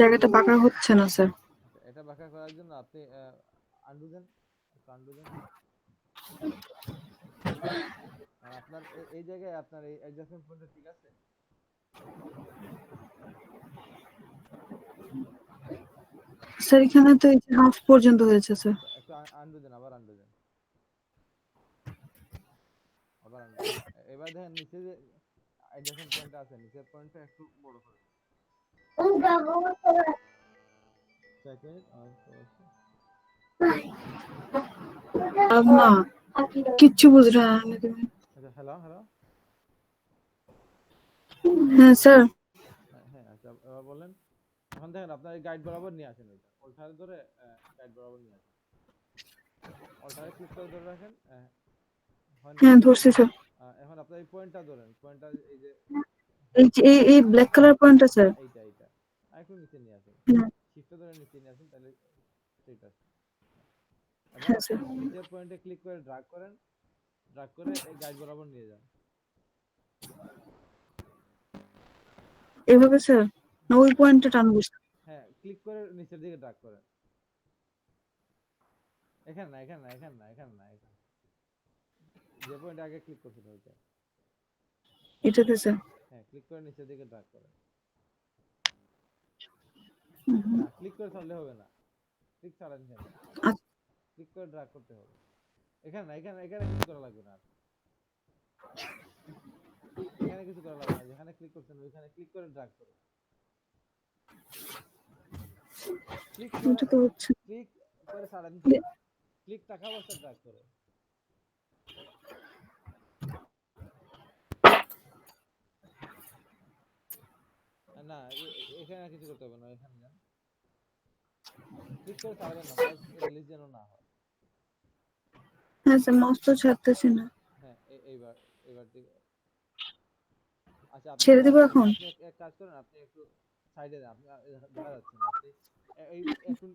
[SPEAKER 2] জায়গাটা বাঁকা হচ্ছে না স্যার।
[SPEAKER 1] আচ্ছা এটা বাঁকা করার জন্য আপনি আন্ডু দেন, একটু আন্ডু দেন। আর আপনার এই জায়গায় আপনার এই অ্যাডজাস্টমেন্ট পয়েন্টটা ঠিক আছে?
[SPEAKER 2] স্যার এখানে তো এই যে হাফ পর্যন্ত হয়েছে স্যার।
[SPEAKER 1] আচ্ছা একটু আন্ডু দেন, আবার আন্ডু দেন, আবার আন্ডু দেন। এবার দেখেন নিচে যে অ্যাডজাস্টমেন্ট পয়েন্টটা আছে, নিচের পয়েন্টটা একটু বড় করে দেন। 1 মিনিট আর
[SPEAKER 2] না কিচ্ছু বুঝরা না তুমি।
[SPEAKER 1] আচ্ছা হ্যালো হ্যালো।
[SPEAKER 2] হ্যাঁ স্যার।
[SPEAKER 1] হ্যাঁ আচ্ছা এবার বলেন। এখন দেখেন আপনার এই গাইড বরাবর নিয়ে আসেন, এটা অল্টারে ধরে গাইড বরাবর নিয়ে আসেন। অল্টারে ক্লিক করে ধরে রাখেন। হয় নাই?
[SPEAKER 2] হ্যাঁ ধরছি স্যার।
[SPEAKER 1] এখন আপনার এই পয়েন্টটা ধরেন, পয়েন্টটা এই যে
[SPEAKER 2] এই যে এই ব্ল্যাক কালার পয়েন্টটা স্যার।
[SPEAKER 1] এইটা আর একটু নিচে নিয়ে আসেন,
[SPEAKER 2] হ্যাঁ
[SPEAKER 1] শিফট ধরে নিচে নিয়ে আসেন, তাহলে ঠিক আছে। এবার
[SPEAKER 2] হ্যাঁ স্যার।
[SPEAKER 1] নিচের পয়েন্টে ক্লিক করে ড্রাগ করেন, ড্রাগ করে এই গাইড বরাবর নিয়ে যান।
[SPEAKER 2] এভাবে স্যার না ওই পয়েন্টটা টানবো স্যার?
[SPEAKER 1] হ্যাঁ ক্লিক করে নিচের দিকে ড্রাগ করেন। এখানে না এখানে না এখানে না এখানে না এখানে, যে পয়েন্টে আগে ক্লিক করছেন ওইটা।
[SPEAKER 2] এটাতে স্যার?
[SPEAKER 1] হ্যাঁ ক্লিক করে নিচের দিকে ড্রাগ করেন।
[SPEAKER 2] হুম, হুম।
[SPEAKER 1] না ক্লিক করে ছাড়লে হবে না, ক্লিক ছাড়েন কেন?
[SPEAKER 2] আচ্ছা
[SPEAKER 1] ক্লিক করে ড্রাগ করতে হবে। এখানে না এখানে এখানে কিছু করা লাগবে না, এখানে কিছু করা লাগবে না, যেখানে ক্লিক করছেন ওইখানে ক্লিক করে ড্রাগ করুন। ক্লিক করে
[SPEAKER 2] এটা তো হচ্ছে।
[SPEAKER 1] ক্লিক করে ছাড়েন কেন? ক্লিক টাকা অবস্থা ড্রাগ করে। না এখানে আর কিছু করতে হবে না, এখানে যান। ক্লিক করে ছাড়বেন না, মাউস রিলিজ যেন না হয়।
[SPEAKER 2] হ্যাঁ স্যার মাউস তো ছাড়তেছি না।
[SPEAKER 1] হ্যাঁ এইবার এবার ঠিক। আচ্ছা আপনি
[SPEAKER 2] ছেড়ে
[SPEAKER 1] এক
[SPEAKER 2] দিব
[SPEAKER 1] কাজ করেন,
[SPEAKER 2] এখন?
[SPEAKER 1] আপনি এক কাজ করেন, আপনি একটু সাইডে যান, আপনি দেখা যাচ্ছে না, আপনি এই একটু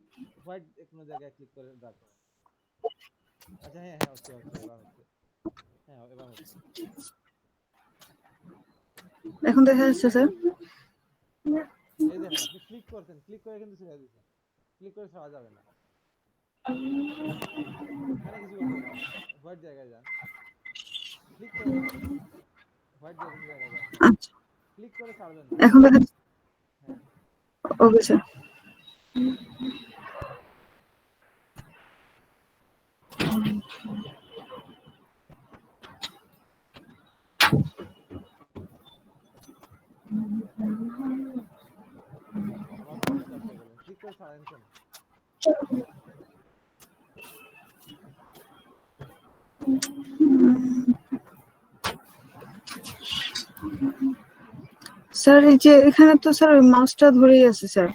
[SPEAKER 1] হোয়াইট কোনো জায়গায় ক্লিক করে ড্রাগ করেন। আচ্ছা হ্যাঁ হ্যাঁ হচ্ছে হচ্ছে এবার হচ্ছে। হ্যাঁ এবার হচ্ছে।
[SPEAKER 2] এখন দেখা যাচ্ছে স্যার?
[SPEAKER 1] এই দেখেন আপনি ক্লিক করছেন, ক্লিক করে কিন্তু ছেড়ে দিচ্ছেন, ক্লিক করে ছাড়া যাবে না। এখানে কিছু করতে হবে না, হোয়াইট জায়গায় যান, ক্লিক করে হোয়াইট যে কোনো জায়গায় যান,
[SPEAKER 2] আচ্ছা
[SPEAKER 1] ক্লিক করে ছাড়বেন না।
[SPEAKER 2] এখন দেখা যাচ্ছে?
[SPEAKER 1] হ্যাঁ
[SPEAKER 2] ওকে স্যার।
[SPEAKER 1] আমার পরের কাজটা বলেন, ক্লিক করে ছাড়েন কেন?
[SPEAKER 2] স্যার এই যে এখানে তো স্যার ওই মাউসটা ধরেই আছে স্যার।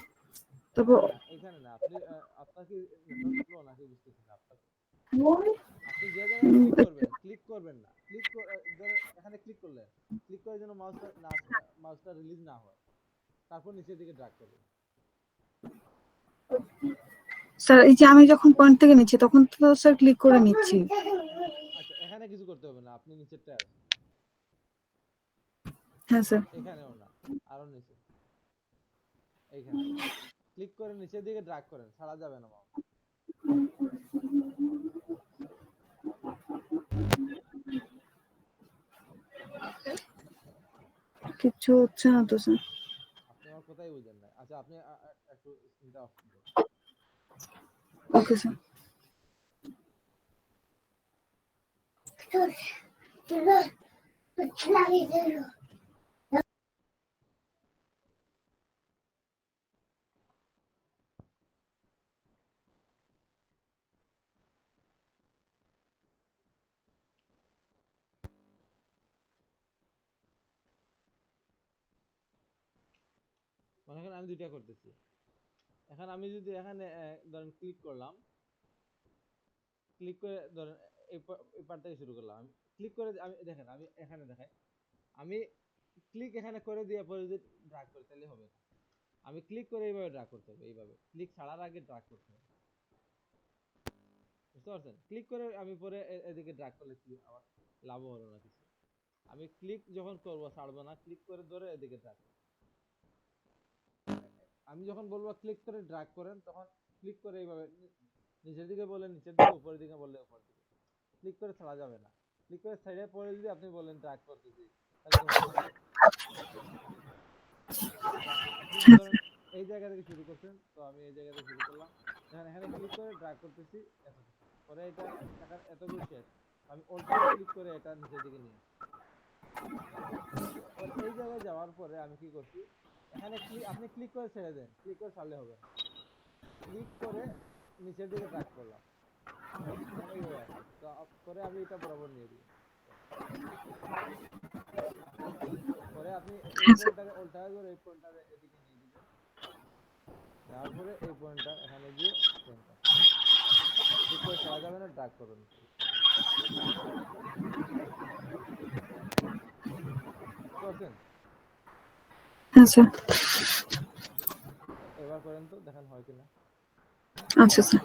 [SPEAKER 2] তারপর
[SPEAKER 1] এখানে না আপনি আপনার কি নেটওয়ার্ক স্লো নাকি বুঝতেছি না আপনার। আপনি যে জায়গায় ক্লিক করবেন না, ধরেন এখানে ক্লিক করলেন, ক্লিক করে যেন মাউসটা রিলিজ না হয়, তারপর নিচের দিকে ড্র্যাগ করবেন।
[SPEAKER 2] স্যার এই যে আমি যখন পয়েন্ট থেকে নিচ্ছি তখন তো স্যার ক্লিক করে নিচ্ছি।
[SPEAKER 1] আচ্ছা এখানে কিছু করতে হবে না, আপনি নিচেরটা আছে।
[SPEAKER 2] হ্যাঁ স্যার।
[SPEAKER 1] এখানেও না, আরো নিচে, এইখানে ক্লিক করে নিচের দিকে ড্র্যাগ করেন, ছাড়া যাবে না মাউস।
[SPEAKER 2] কিচ্ছু হচ্ছে না তো স্যার।
[SPEAKER 1] আপনি আমার কথাই বুঝেন না। আচ্ছা আপনি একটু স্ক্রিনটা অফ করুন।
[SPEAKER 2] Okay sir.
[SPEAKER 1] মনে করেন আমি দুইটা করতেছি, এখন আমি যদি এখানে ধরেন ক্লিক করলাম, ক্লিক করে ধরেন এই পার্ট থেকে শুরু করলাম, আমি ক্লিক করে আমি দেখেন আমি এখানে দেখাই, আমি ক্লিক এখানে করে দিয়ে পরে যদি ড্র্যাগ করি তাহলে হবে না, আমি ক্লিক করে এইভাবে ড্র্যাগ করতে হবে, এইভাবে ক্লিক ছাড়ার আগে ড্র্যাগ করতে হবে, বুঝতে পারছেন? ক্লিক করে আমি পরে এদিকে ড্র্যাগ করলে কি আমার লাভ হলো না কিছু, আমি ক্লিক যখন করব ছাড়বো না, ক্লিক করে ধরে এদিকে ড্র্যাগ, আমি যখন বলবো ক্লিক করে ড্র্যাগ করেন তখন ক্লিক করে এইভাবে নিচের দিকে বলে নিচের দিকে, উপরের দিকে বললে উপরের দিকে, ক্লিক করে ছাড়া যাবে না, ক্লিক করে ছেড়ে পরে যদি আপনি বলেন ড্র্যাগ করতেছি তাহলে তো হবে না। আপনি ধরেন এই জায়গা থেকে শুরু করছেন, তো আমি এই জায়গা থেকে শুরু করলাম, এখানে ক্লিক করে ড্র্যাগ করতেছি এতটুকু, পরে এটা এতটুকু শেষ, আমি অল্টার ক্লিক করে এটা নিচের দিকে নিয়ে আসি। পরে এই জায়গায় যাওয়ার পরে আমি কি করছি, এখানে আপনি ক্লিক করে ছেড়ে দেন, ক্লিক করে ছাড়লে হবে না, ক্লিক করে নিচের দিকে ড্র্যাগ করলাম, এখন এইভাবে আসছে, তো পরে আমি এটা বরাবর নিয়ে দিই, পরে আপনি এই পয়েন্টটাকে উল্টা করে এই পয়েন্টটাকে এদিকে নিয়ে দিবেন, নেওয়ার পরে এই পয়েন্টটা এখানে গিয়ে সেন্টার, ক্লিক করে ছাড়া যাবে না, ড্র্যাগ করুন, বুঝতে পারছেন?
[SPEAKER 2] আচ্ছা
[SPEAKER 1] এবার করেন তো দেখেন হয় কিনা।
[SPEAKER 2] আচ্ছা স্যার।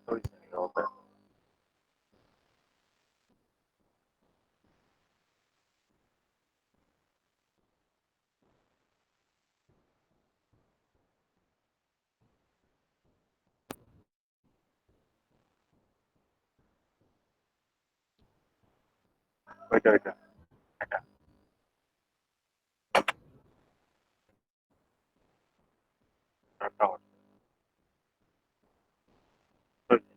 [SPEAKER 7] হয়েছে নাকি ওকে? ওইটা ওইটা এটা একটা হচ্ছে। হয়েছে।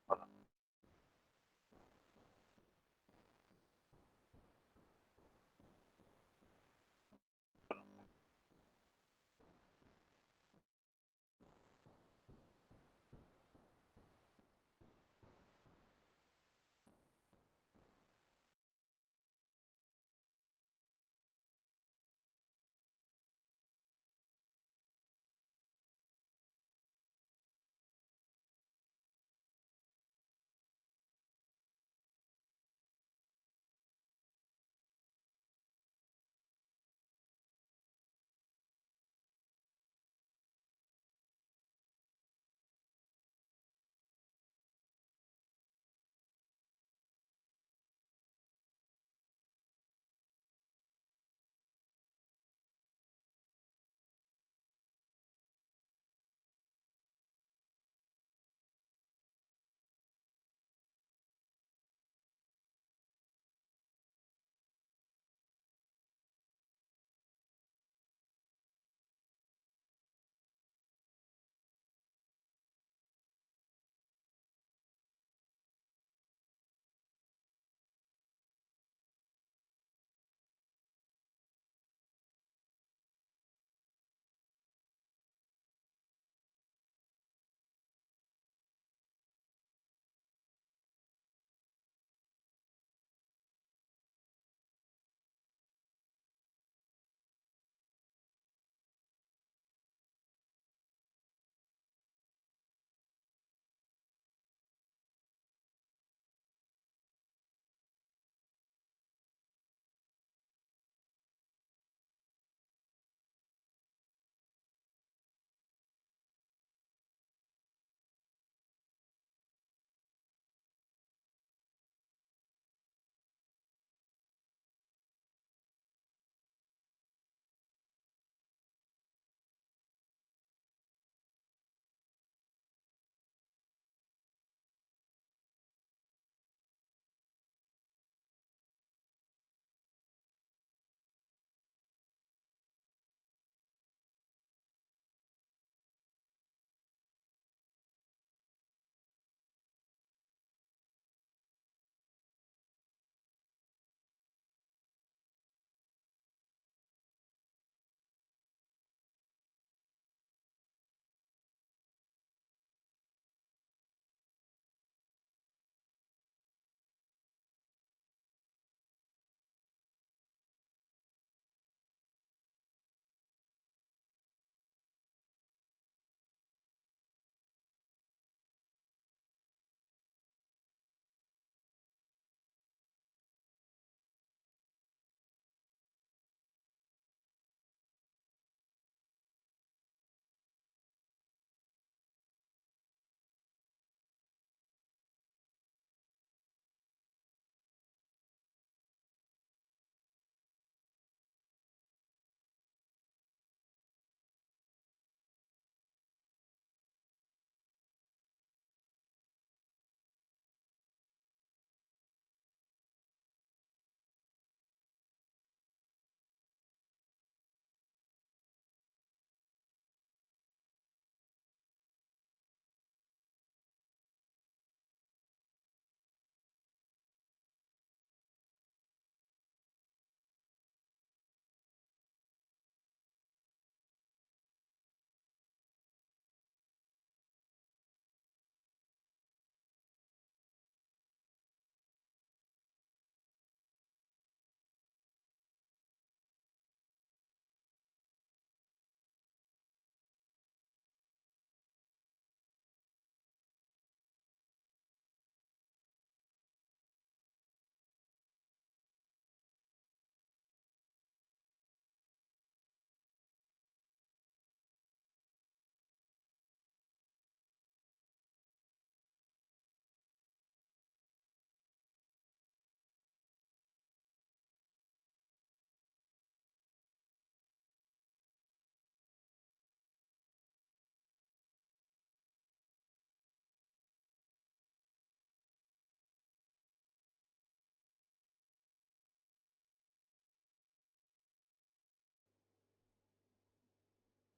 [SPEAKER 7] বলো।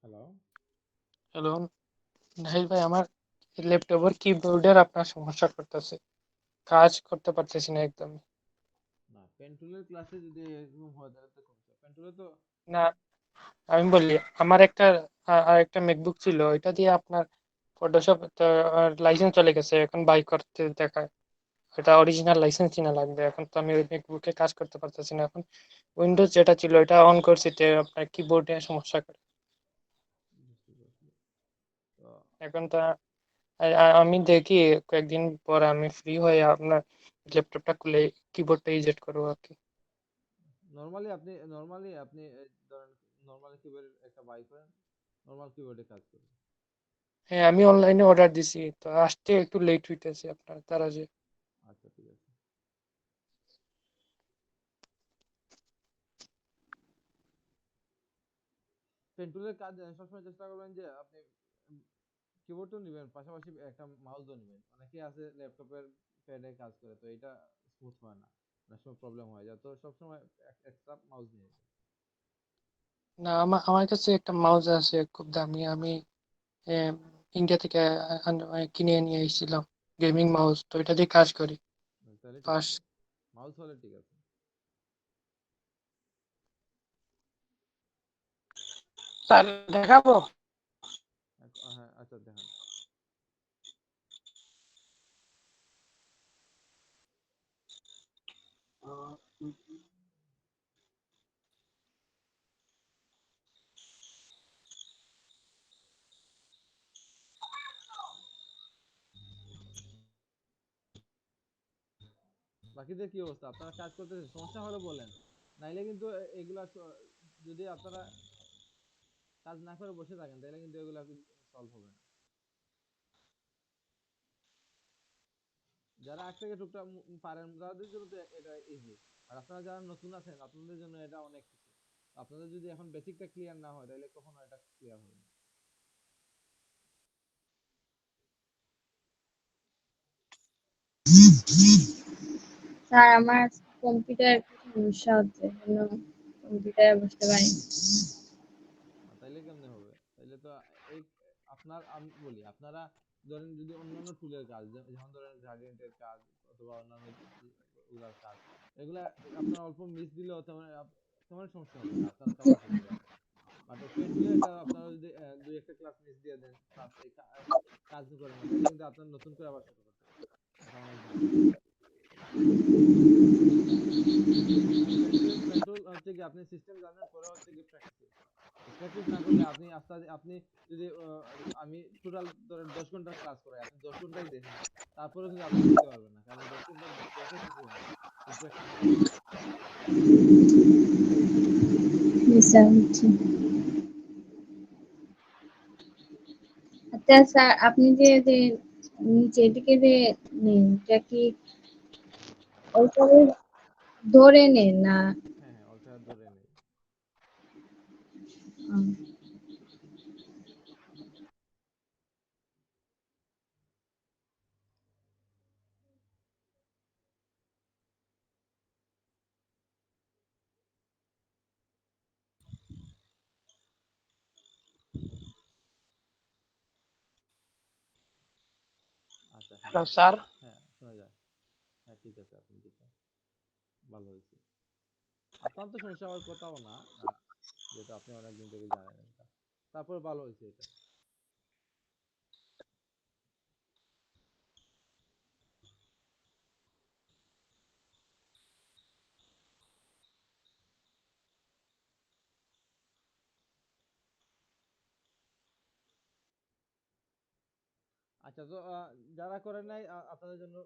[SPEAKER 1] হ্যালো।
[SPEAKER 6] হ্যালো, নাহিদ ভাই, আমার ল্যাপটপের কিবোর্ডের আপনার সমস্যা করতেছে, কাজ করতে পারতেছি না একদম।
[SPEAKER 1] না, পেন্টুলের ক্লাসে যদি এরকম হয় তাহলে তো সমস্যা। পেন্টুলে তো
[SPEAKER 6] না, আমি বলি, আমার একটা আর একটা ম্যাকবুক ছিল, এটা দিয়ে আপনার ফটোশপ লাইসেন্স চলে গেছে, এখন বাই করতে দেখায়। এটা অরিজিনাল লাইসেন্স কিনা লাগবে, এখন তো আমি ওই ম্যাকবুকে কাজ করতে পারতেছি না। এখন উইন্ডোজ যেটা ছিল এটা অন করছি, তে আপনার কিবোর্ডে সমস্যা করে।
[SPEAKER 1] বুঝতে পারছি। তো
[SPEAKER 6] এখন তো আমি দেখি কয়েকদিন পর আমি ফ্রি হয়ে আপনার ল্যাপটপটা খুলে কিবোর্ডটা ইজেক্ট করবো আর কি।
[SPEAKER 1] নরমালি আপনি ধরেন নরমালি কিবোর্ড একটা বাই করেন, নরমাল কিবোর্ডে কাজ করুন।
[SPEAKER 6] হ্যাঁ, আমি অনলাইনে অর্ডার দিছি, তো আসতে একটু লেট হইতেছে আপনার তারা যে।
[SPEAKER 1] আচ্ছা, ঠিক আছে। পেন্টুলের কাজ সবসময় চেষ্টা করবেন যে আপনি কিবোর্ডও নেবেন, পাশাপাশি একটা মাউসও নেবেন। অনেকেই আছে ল্যাপটপের প্যাডে কাজ করে, তো এটা স্মুথ হয় না, অনেক সময় প্রবলেম হয় যায়। তো সবসময় এক্সট্রা মাউস নিয়ে নেবেন।
[SPEAKER 6] না, আমার কাছে একটা মাউস আছে খুব দামি, আমি আহ, ইন্ডিয়া থেকে কিনে নিয়ে এসেছিলাম, গেমিং মাউস, তো এটা দিয়ে কাজ করি।
[SPEAKER 1] তাহলে ঠিক
[SPEAKER 6] পাস
[SPEAKER 1] আছে, মাউস হলে ঠিক আছে।
[SPEAKER 6] স্যার, দেখাবো?
[SPEAKER 1] হ্যাঁ, আচ্ছা দেখান। বাকিদের কি অবস্থা? আপনারা কাজ করতেছেন? সমস্যা হলে বলেন, নাইলে কিন্তু এগুলা যদি আপনারা কাজ না করে বসে থাকেন তাহলে কিন্তু এগুলা সলভ হবে না। যারা আগ থেকে টুকটাক পারেন তাদের জন্য তো এটা ইজি। আর আপনারা যারা নতুন আছেন আপনাদের জন্য এটা অনেক কিছু। আপনাদের যদি এখন বেসিকটা ক্লিয়ার না হয় তাহলে কখনো এটা ক্লিয়ার হবে না।
[SPEAKER 4] স্যার, আমার কম্পিউটার সমস্যা হচ্ছে, জন্য কম্পিউটারে বসতে পারি না।
[SPEAKER 1] তাইলে কেমনে হবে? তাইলে তো এই আমি বলি, আপনারা ধরেন যদি অন্যান্য টুলের কাজ যেমন ধরেন গ্রাডিয়েন্টের কাজ অথবা অন্যান্য ওগুলার কাজ, এগুলা আপনারা অল্প মিস দিলেও তেমন সমস্যা হবে না, আপনারা কভার করতে পারবেন। বাট পেন টুলে এটা আপনারা যদি দুই একটা ক্লাস মিস দিয়ে দেন, ক্লাস কাজ করেন না, তাহলে কিন্তু আপনার নতুন করে আবার শুরু করতে হবে। এটা অনেক ঝামেলা। আর পেন্টুল হচ্ছে কি আপনি সিস্টেম জানার পরে হচ্ছে কি প্র্যাকটিস। প্র্যাকটিস না করলে আপনি আস্তে আস্তে আপনি যদি আমি টোটাল ধরেন 10 ঘন্টার ক্লাস করাই, আপনি 10 ঘন্টাই দেখেন, তারপরে কিন্তু আপনি শিখতে পারবেন না, কারণ 10 ঘন্টা দেখে কিছু হয় না, প্র্যাকটিস করতে হবে।
[SPEAKER 4] জি স্যার, বুঝছি। আচ্ছা স্যার, আপনি যে যে নিচের দিকে যে নেন, এটা কি ওইভাবে ধরে নেন না?
[SPEAKER 1] হ্যাঁ, হ্যাঁ, অল্টার ধরে নেই।
[SPEAKER 4] উম,
[SPEAKER 1] আচ্ছা, হ্যাঁ,
[SPEAKER 6] হ্যালো
[SPEAKER 1] হ্যাঁ,
[SPEAKER 6] স্যার।
[SPEAKER 1] হ্যাঁ, শোনা যায়। হ্যাঁ, ঠিক আছে, আপনি ঠিক আছে, ভালো হয়েছে। আপনার তো সমস্যা হওয়ার কথাও না, যেহেতু আপনি অনেকদিন থেকে জানেন এটা। তারপর ভালো হয়েছে এটা। আচ্ছা, তো যারা করেন নাই আপনাদের জন্য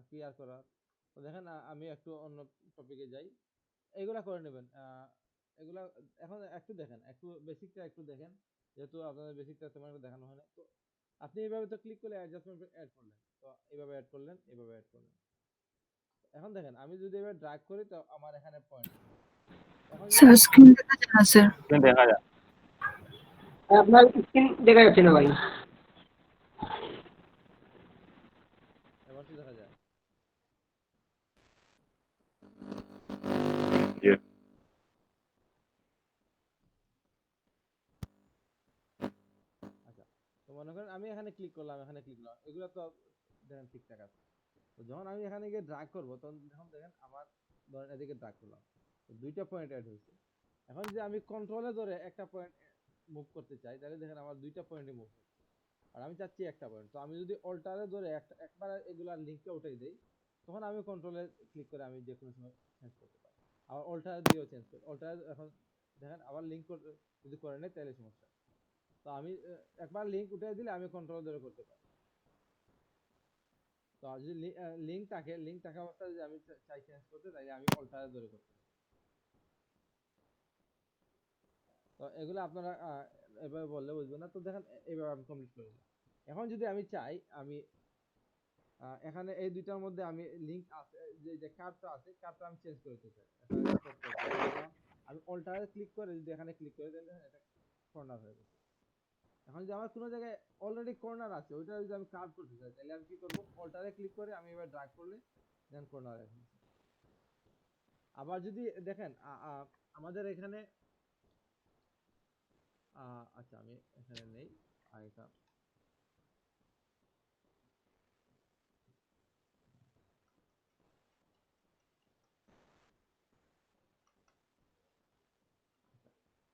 [SPEAKER 1] কি আর করার। তো দেখেন, আমি একটু অন্য টপিকে যাই। এগুলা করে নেবেন, এগুলা এখন একটু দেখেন, একটু বেসিকটা একটু দেখেন, যেহেতু আপনাদের বেসিকটা তেমন একটা দেখানো হয় না। তো আপনি এইভাবে তো ক্লিক করলে অ্যাডজাস্টমেন্ট অ্যাড করলেন, তো এইভাবে অ্যাড করলেন, এইভাবে অ্যাড করলেন। এখন দেখেন আমি যদি এবার ড্র্যাগ করি তো আমার এখানে পয়েন্ট হবে। এখন যদি
[SPEAKER 2] স্যার
[SPEAKER 1] আমি
[SPEAKER 2] স্ক্রিন দেখা যায় না স্যার।
[SPEAKER 7] দেখা যায়।
[SPEAKER 6] আপনার স্ক্রিন দেখা যাচ্ছে না ভাই।
[SPEAKER 1] এবার তো দেখা যায়।
[SPEAKER 7] যে
[SPEAKER 1] আমি এখানে ক্লিক করলাম, এগুলো তো দেখেন ঠিকঠাক আছে। তো যখন আমি এখানে গিয়ে ড্র্যাগ করব তখন যখন দেখেন আমার ধরেন এদিকে ড্র্যাগ করলাম, তো দুইটা পয়েন্ট অ্যাড হয়েছে। এখন যদি আমি কন্ট্রোলে ধরে একটা পয়েন্ট মুভ করতে চাই তাহলে দেখেন আমার দুইটা পয়েন্টে মুভ হচ্ছে, আর আমি চাচ্ছি একটা পয়েন্ট। তো আমি যদি অল্টারে ধরে একবার এগুলার লিঙ্কটা উঠাই দেই, তখন আমি কন্ট্রোলে ক্লিক করে আমি যে কোনো সময় চেঞ্জ করতে পারি। আবার অল্টারে দিয়েও চেঞ্জ করি। অল্টারে এখন দেখেন আবার লিঙ্ক যদি করে নেই তাহলে সমস্যা। তো আমি একবার লিঙ্ক উঠাই দিলে আমি কন্ট্রোল ধরে করতে পারি। তো আর যদি লিঙ্ক থাকা অবস্থায় যদি আমি চাই চেঞ্জ করতে, তাহলে আমি অল্টারে ধরে করতে পারি। তো এগুলো আপনারা এভাবে বললে বুঝবেন না। তো দেখেন এইভাবে আমি কমপ্লিট করে দিলাম। এখন যদি আমি চাই আমি এখানে এই দুইটার মধ্যে আমি লিংক আছে, যে কার্ভটা আছে, কার্ভটা আমি চেঞ্জ করতে চাই, আমি অল্টারে ক্লিক করে যদি এখানে ক্লিক করে দিলে এটা কর্নার হয়ে যাবে। এখন যদি আমার কোনো জায়গায় অলরেডি কর্নার আছে, ওইটা যদি আমি কার্ভ করতে চাই, তাহলে আমি কি করব, অল্টারে ক্লিক করে আমি এবার ড্র্যাগ করলে দেন কর্নার আছে। আবার যদি দেখেন আমাদের এখানে আচ্ছা আমি এখানে নেই, এটা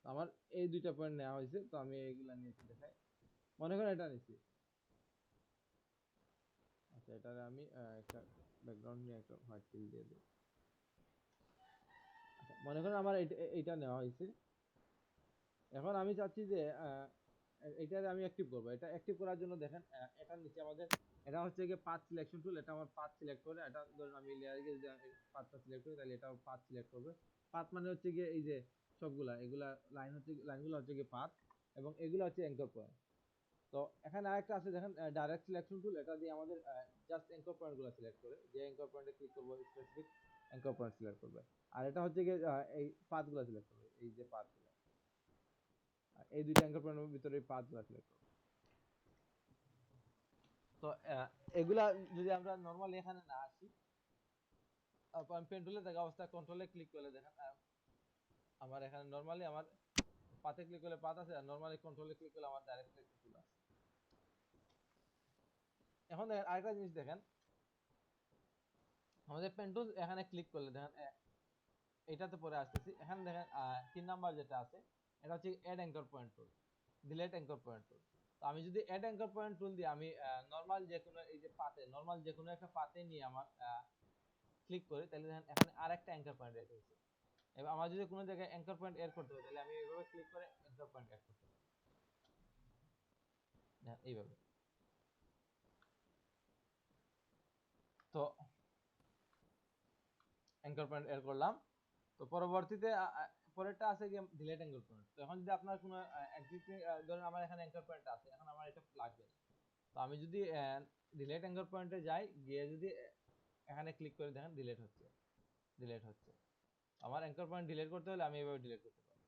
[SPEAKER 1] আমার এই দুইটা পয়েন্ট নেওয়া হয়েছে, তো আমি এইগুলা নিয়েছি দেখাই। মনে করেন এটা নিয়েছি, আচ্ছা এটারে আমি একটা ব্যাকগ্রাউন্ড নিয়ে একটা হোয়াইট ফিল দিয়ে দিই। আচ্ছা মনে করেন আমার এইটা নেওয়া হয়েছে। এখন আমি চাচ্ছি যে এইটারে আমি অ্যাক্টিভ করব। এটা অ্যাক্টিভ করার জন্য দেখেন এটার নিচে আমাদের, এটা হচ্ছে গিয়ে পাথ সিলেকশন টুল। এটা আমার পাথ সিলেক্ট করে, এটা ধরুন আমি লেয়ারে গিয়ে যদি পাথটা সিলেক্ট করি, তাহলে এটাও পাথ সিলেক্ট করবে। পাথ মানে হচ্ছে গিয়ে এই যে সবগুলা এগুলা লাইন হচ্ছে, লাইনগুলো হচ্ছে গিয়ে পাথ, এবং এগুলো হচ্ছে অ্যাঙ্কর পয়েন্ট। তো এখানে আরেকটা আছে দেখেন ডাইরেক্ট সিলেকশন টুল। এটা দিয়ে আমাদের জাস্ট অ্যাঙ্কর পয়েন্ট গুলো সিলেক্ট করে, যে অ্যাঙ্কর পয়েন্টে ক্লিক করব স্পেসিফিক অ্যাঙ্কর পয়েন্ট সিলেক্ট করবে। আর এটা হচ্ছে গিয়ে এই পাথ গুলো সিলেক্ট করবে, এই যে পাথ গুলো, এই দুইটা অ্যাঙ্কর পয়েন্টের ভিতরে এই পাথ গুলো সিলেক্ট করবে। তো এগুলা যদি আমরা নরমালি এখানে না আসি, আমি পেন টুলে থাকা অবস্থায় কন্ট্রোলে ক্লিক করলে দেখেন আমার এখানে নরমালি আমার পাথে ক্লিক করলে পাথ আছে, আর নরমালি কন্ট্রোলে ক্লিক করলে আমার ডাইরেক্ট সিলেকশন টুল আছে। এখন দেখেন আরেকটা জিনিস দেখেন, আমাদের পেন টুল এখানে ক্লিক করলে দেখেন এটাতে পরে আসতেছি। এখানে দেখেন 3 নাম্বার যেটা আছে, এটা হচ্ছে add anchor point tool, delete anchor point tool. তো আমি যদি অ্যাড অ্যাঙ্কর পয়েন্ট টুল দিয়ে আমি নরমাল যে কোনো এই যে পাথে, নরমাল যে কোনো একটা পাথে নিয়ে আমার ক্লিক করি, তাহলে দেখেন এখানে আরেকটা অ্যাঙ্কর পয়েন্ট অ্যাড হয়েছে। এবার আমার যদি কোনো জায়গায় অ্যাঙ্কর পয়েন্ট এড করতে হয়, তাহলে আমি এইভাবে ক্লিক করে অ্যাঙ্কর পয়েন্ট অ্যাড করতে পারি, দেখেন এইভাবে। তো অ্যাঙ্কর পয়েন্ট এড করলাম। তো পরবর্তীতে পরেরটা আছে গিয়ে ডিলিট অ্যাঙ্কর পয়েন্ট। তো এখন যদি আপনার কোনো এক্সিস্টিং, ধরুন আমার এখানে অ্যাঙ্কর পয়েন্ট আছে, এখন আমার এটা লাগবে না। তো আমি যদি ডিলিট অ্যাঙ্কর পয়েন্টে যাই, গিয়ে যদি এখানে ক্লিক করে দেখেন ডিলিট হচ্ছে। আমার অ্যাঙ্কর পয়েন্ট ডিলিট করতে হলে আমি এইভাবে ডিলিট করতে পারি,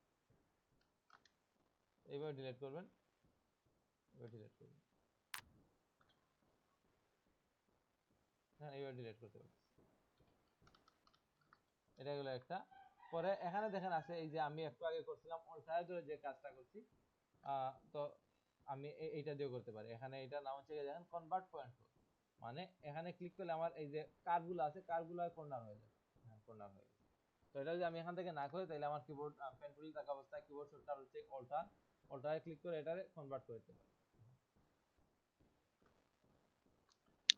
[SPEAKER 1] এইভাবে ডিলিট করবেন, এইভাবে ডিলিট করবেন, হ্যাঁ এইভাবে ডিলিট করতে পারি। এটা হলো একটা। পরে এখানে দেখেন আছে এই যে আমি একটু আগে করছিলাম অল্টারে ধরে যে কাজটা করছি, তো আমি এইটা দিয়েও করতে পারি। এখানে এটা নাম হচ্ছে গিয়ে দেখেন কনভার্ট পয়েন্ট টুল, মানে এখানে ক্লিক করলে আমার এই যে কার্ভগুলো আছে, কার্ভগুলো কর্নার হয়ে যাবে, হ্যাঁ কর্নার হয়ে যাবে। তো এটা যদি আমি এখান থেকে না করি, তাহলে আমার কিবোর্ড পেন টুল থাকা অবস্থায় কিবোর্ড শর্টকাট হচ্ছে অল্টার, অল্টারে ক্লিক করে এটারে কনভার্ট করে দিতে পারি।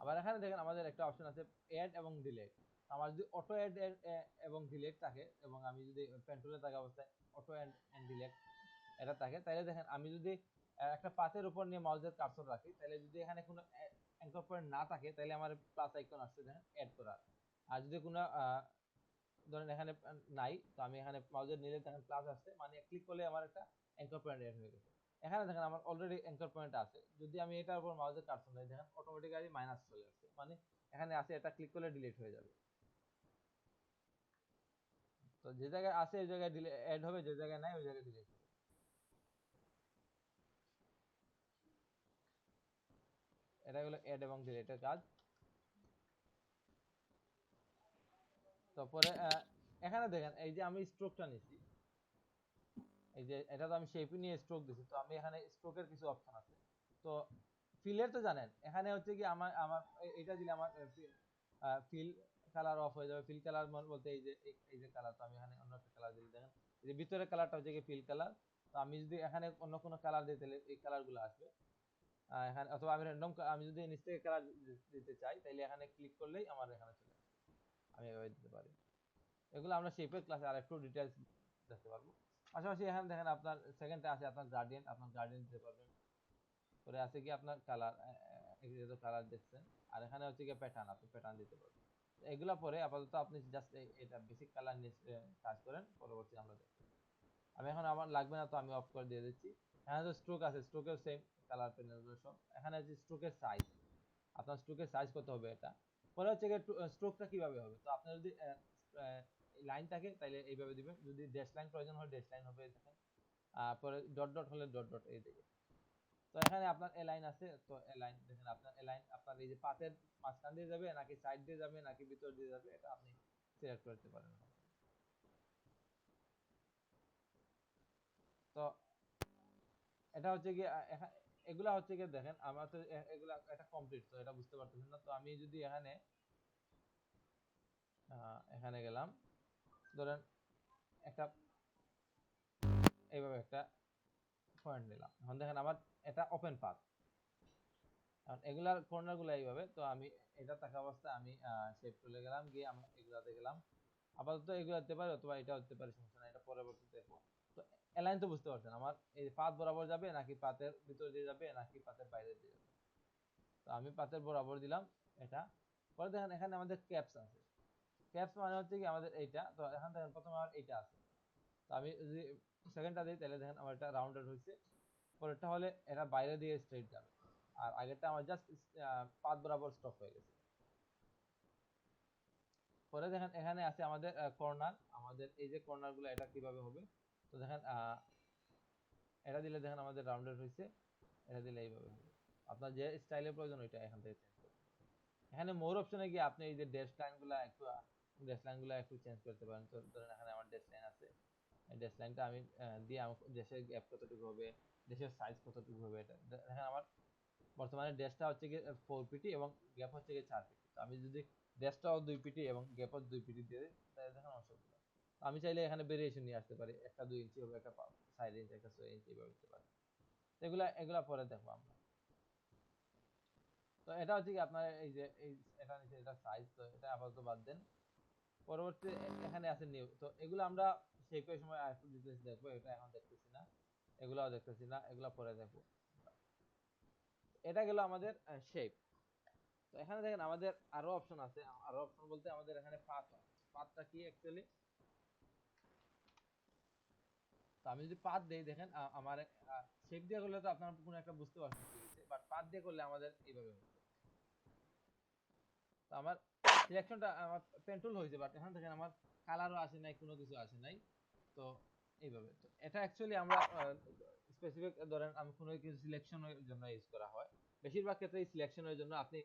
[SPEAKER 1] আবার এখানে দেখেন আমাদের একটা অপশন আছে অ্যাড এবং ডিলিট। আমার যদি অটো অ্যাড এবং ডিলিট থাকে, এবং আমি যদি পেন টুলে থাকা অবস্থায় অটো অ্যাড এন্ড ডিলিট এটা থাকে, তাহলে দেখেন আমি যদি একটা পাথের উপর নিয়ে মাউসের কার্সর রাখি, তাহলে যদি এখানে কোনো অ্যাঙ্কর পয়েন্ট না থাকে, তাহলে আমার প্লাস আইকন আসছে দেখেন অ্যাড করার। আর যদি কোনো ধরেন এখানে নাই, তো আমি এখানে মাউসের নিলে দেখেন প্লাস আসছে, মানে ক্লিক করলে আমার একটা অ্যাঙ্কর পয়েন্ট অ্যাড হয়ে গেছে। এখানে দেখেন আমার অলরেডি অ্যাঙ্কর পয়েন্ট আছে, যদি আমি এটার উপর মাউসের কার্সর নেই, দেখেন অটোমেটিক্যালি মাইনাস চলে আসছে, মানে এখানে আছে, এটা ক্লিক করলে ডিলিট হয়ে যাবে। তো যে জায়গায় আছে ওই জায়গায় অ্যাড হবে, যে জায়গায় নাই ওই জায়গায় ডিলিট হবে। এটা হলো অ্যাড এবং ডিলিটের কাজ। তারপরে এখানে দেখেন এই যে আমি স্ট্রোকটা নিছি, এই যে এটা তো আমি শেপ নিয়ে স্ট্রোক দিছি, তো আমি এখানে স্ট্রোকের কিছু অপশন আছে। তো ফিলের তো জানেন, এখানে হচ্ছে কি আমার আমার এটা দিলে আমার ফিল কালার অফ হয়ে যাবে। ফিল কালার বলতে এই যে এই যে কালার, তো আমি এখানে অন্য একটা কালার দিলে দেখেন এই যে ভিতরের কালারটা হচ্ছে কি ফিল কালার। তো আমি যদি এখানে অন্য কোনো কালার দিই তাহলে এই কালারগুলো আসবে এখানে, অথবা আমি র্যান্ডম আমি যদি নিচ থেকে কালার দিতে চাই তাহলে এখানে ক্লিক করলেই আমার এখানে চলে আসবে, আমি এভাবে দিতে পারি। এগুলো আমরা শেপের ক্লাসে আর একটু ডিটেইলস দেখতে পারবো। পাশাপাশি এখানে দেখেন আপনার সেকেন্ডটা আছে আপনার গার্ডিয়ান, আপনার গার্ডিয়ান দিতে পারবেন। পরে আছে কি আপনার কালার, এগুলো তো কালার দেখছেন। আর এখানে হচ্ছে কি প্যাটার্ন, আপনি প্যাটার্ন দিতে পারবেন। তো এগুলা পরে আপাতত আপনি জাস্ট এটা বেসিক কালার নিয়ে কাজ করেন, পরবর্তী আমরা দেখব। আমি এখন আমার লাগবে না তো আমি অফ করে দিয়ে দিচ্ছি। এখানে তো স্ট্রোক আছে, স্ট্রোকের সেম কালার প্যানেলগুলো সব। এখানে হচ্ছে স্ট্রোকের সাইজ, আপনার স্ট্রোকের সাইজ কত হবে এটা। পরে হচ্ছে স্ট্রোকটা কিভাবে হবে, তো আপনার যদি লাইন থাকে তাহলে এইভাবে দিবেন, যদি ড্যাশ লাইন প্রয়োজন হয় ড্যাশ লাইন হবে দেখেন। পরে ডট ডট হলে ডট ডট এই দিকে। তো এখানে আপনার এ লাইন আছে, তো এ লাইন দেখেন আপনার এ লাইন আপনার এই যে পাতের মাঝখান দিয়ে যাবে নাকি সাইড দিয়ে যাবে নাকি ভিতর দিয়ে যাবে, এটা আপনি সিলেক্ট করতে পারেন। তো এটা হচ্ছে কি এগুলা হচ্ছে কি দেখেন আমরা তো এগুলা এটা কমপ্লিট, তো এটা বুঝতে পারতেছেন না। তো আমি যদি এখানে এখানে গেলাম, ধরেন একটা এইভাবে একটা পয়েন্ট নিলাম, এখন দেখেন আমার এটা ওপেন পাথ। এখন এগুলার কর্নার গুলো এইভাবে, তো আমি এটা থাকা অবস্থায় আমি শেপ চলে গেলাম, গিয়ে আমি এগুলাতে গেলাম। আপাতত এগুলো হতে পারে অথবা এটা হতে পারে, সমস্যা নাই, এটা পরবর্তীতে দেখবো। তো অ্যালাইন তো বুঝতে পারছেন আমার এই পাত বরাবর যাবে নাকি পাতের ভিতর দিয়ে যাবে নাকি পাতের বাইরে দিয়ে যাবে। তো আমি পাতের বরাবর দিলাম এটা। পরে দেখেন এখানে আমাদের ক্যাপস আছে, ক্যাপস মানে হচ্ছে কি আমাদের এইটা। তো এখান দেখেন প্রথমে আমার এইটা আছে, তো আমি যদি সেকেন্ডটা দিই তাহলে দেখেন আমার এটা রাউন্ডেড হয়েছে। পরেরটা হলে এটা বাইরে দিয়ে স্ট্রেট যাবে, আর আগেরটা আমার জাস্ট পাত বরাবর স্টপ হয়ে গেছে। পরে দেখেন এখানে আছে আমাদের কর্নার, আমাদের এই যে কর্নার গুলো এটা কিভাবে হবে। তো দেখেন এটা দিলে দেখেন আমাদের রাউন্ডেড হয়েছে, এটা দিলে এইভাবে হবে। আপনার যে স্টাইলের প্রয়োজন ওইটা এখান থেকে চেঞ্জ করতে পারেন। এখানে মোর অপশনে গিয়ে আপনি এই যে ড্যাশ লাইন গুলা একটু চেঞ্জ করতে পারেন। তো ধরেন এখানে আমার ড্যাশ লাইন আছে, এই ড্যাশ লাইনটা আমি দিয়ে আমার ড্যাশের গ্যাপ কতটুকু হবে, ড্যাশের সাইজ কতটুকু হবে, এটা দেখেন আমার বর্তমানে ড্যাশটা হচ্ছে গিয়ে 4 পিটি এবং গ্যাপ হচ্ছে গিয়ে 4 পিটি। তো আমি যদি ড্যাশটাও 2 পিটি এবং গ্যাপও 2 পিটি দিয়ে দিই তাহলে দেখেন অসুবিধা। আমি চাইলে এখানে ভেরিয়েশন নিয়ে আসতে পারি, একটা 2 ইঞ্চি হবে, একটা 4 ইঞ্চি, একটা 6 ইঞ্চি এভাবে দিতে পারি। এগুলা এগুলা পরে দেখবো আমরা। তো এটা হচ্ছে কি আপনার এই যে এটা নিচে এটা সাইজ, তো এটা আপাতত বাদ দেন। পরবর্তী এখানে আছে নিউ, তো এগুলো আমরা শেপের সময় আরেকটু ডিটেইলস দেখবো, এটা এখন দেখতেছি না, এগুলাও দেখতেছি না, এগুলা পরে দেখবো। এটা গেল আমাদের শেপ। তো এখানে দেখেন আমাদের আরো অপশন আছে, আরো অপশন বলতে আমাদের এখানে পাথ, পাথটা কি অ্যাকচুয়ালি। তো আমি যদি পাথ দেই দেখেন আমার শেপ দিয়ে করলে তো আপনারা কোনো একটা বুঝতে পারছেন কি হচ্ছে, বাট পাথ দিয়ে করলে আমাদের এইভাবে হচ্ছে। তো আমার সিলেকশনটা আমার পেন্টুল হয়েছে, বাট এখানে দেখেন আমার কালারও আসে নাই, কোনো কিছু আসে নাই। তো এইভাবে, তো এটা অ্যাকচুয়ালি আমরা স্পেসিফিক ধরেন আমি কোনো কিছু সিলেকশনের জন্য ইউজ করা হয়। বেশিরভাগ ক্ষেত্রে সিলেকশনের জন্য আপনি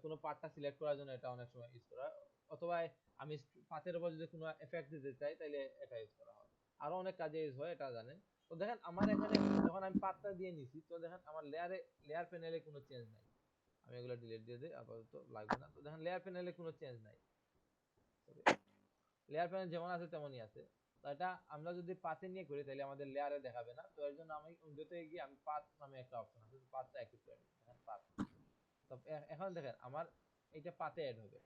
[SPEAKER 1] কোনো পার্টটা সিলেক্ট করার জন্য এটা অনেক সময় ইউজ করা হয়, অথবা আমি পাতের উপর যদি কোনো এফেক্ট দিতে চাই তাহলে এটা ইউজ করা হয়। আরো অনেক কাজে ইউজ হয়, এটা জানেন। তো দেখেন আমার এখানে যখন আমি পাতটা দিয়ে নিছি, তো দেখেন আমার লেয়ার প্যানেলে কোনো চেঞ্জ নাই। আমি এগুলো ডিলিট দিয়ে দিই, আপাতত লাগবে না। তো দেখেন লেয়ার প্যানেলে কোনো চেঞ্জ নাই, লেয়ার প্যানেল যেমন আছে তেমনই আছে। তো এটা আমরা যদি পাতে নিয়ে করি তাহলে আমাদের লেয়ারে দেখাবে না। তো এর জন্য আমি উইন্ডোতে গিয়ে আমি পাত নামে একটা অপশন আছে, পাতটা অ্যাক্টিভ করে নিই, দেখেন পাত। তো এখন দেখেন আমার এইটা পাতে অ্যাড হবে।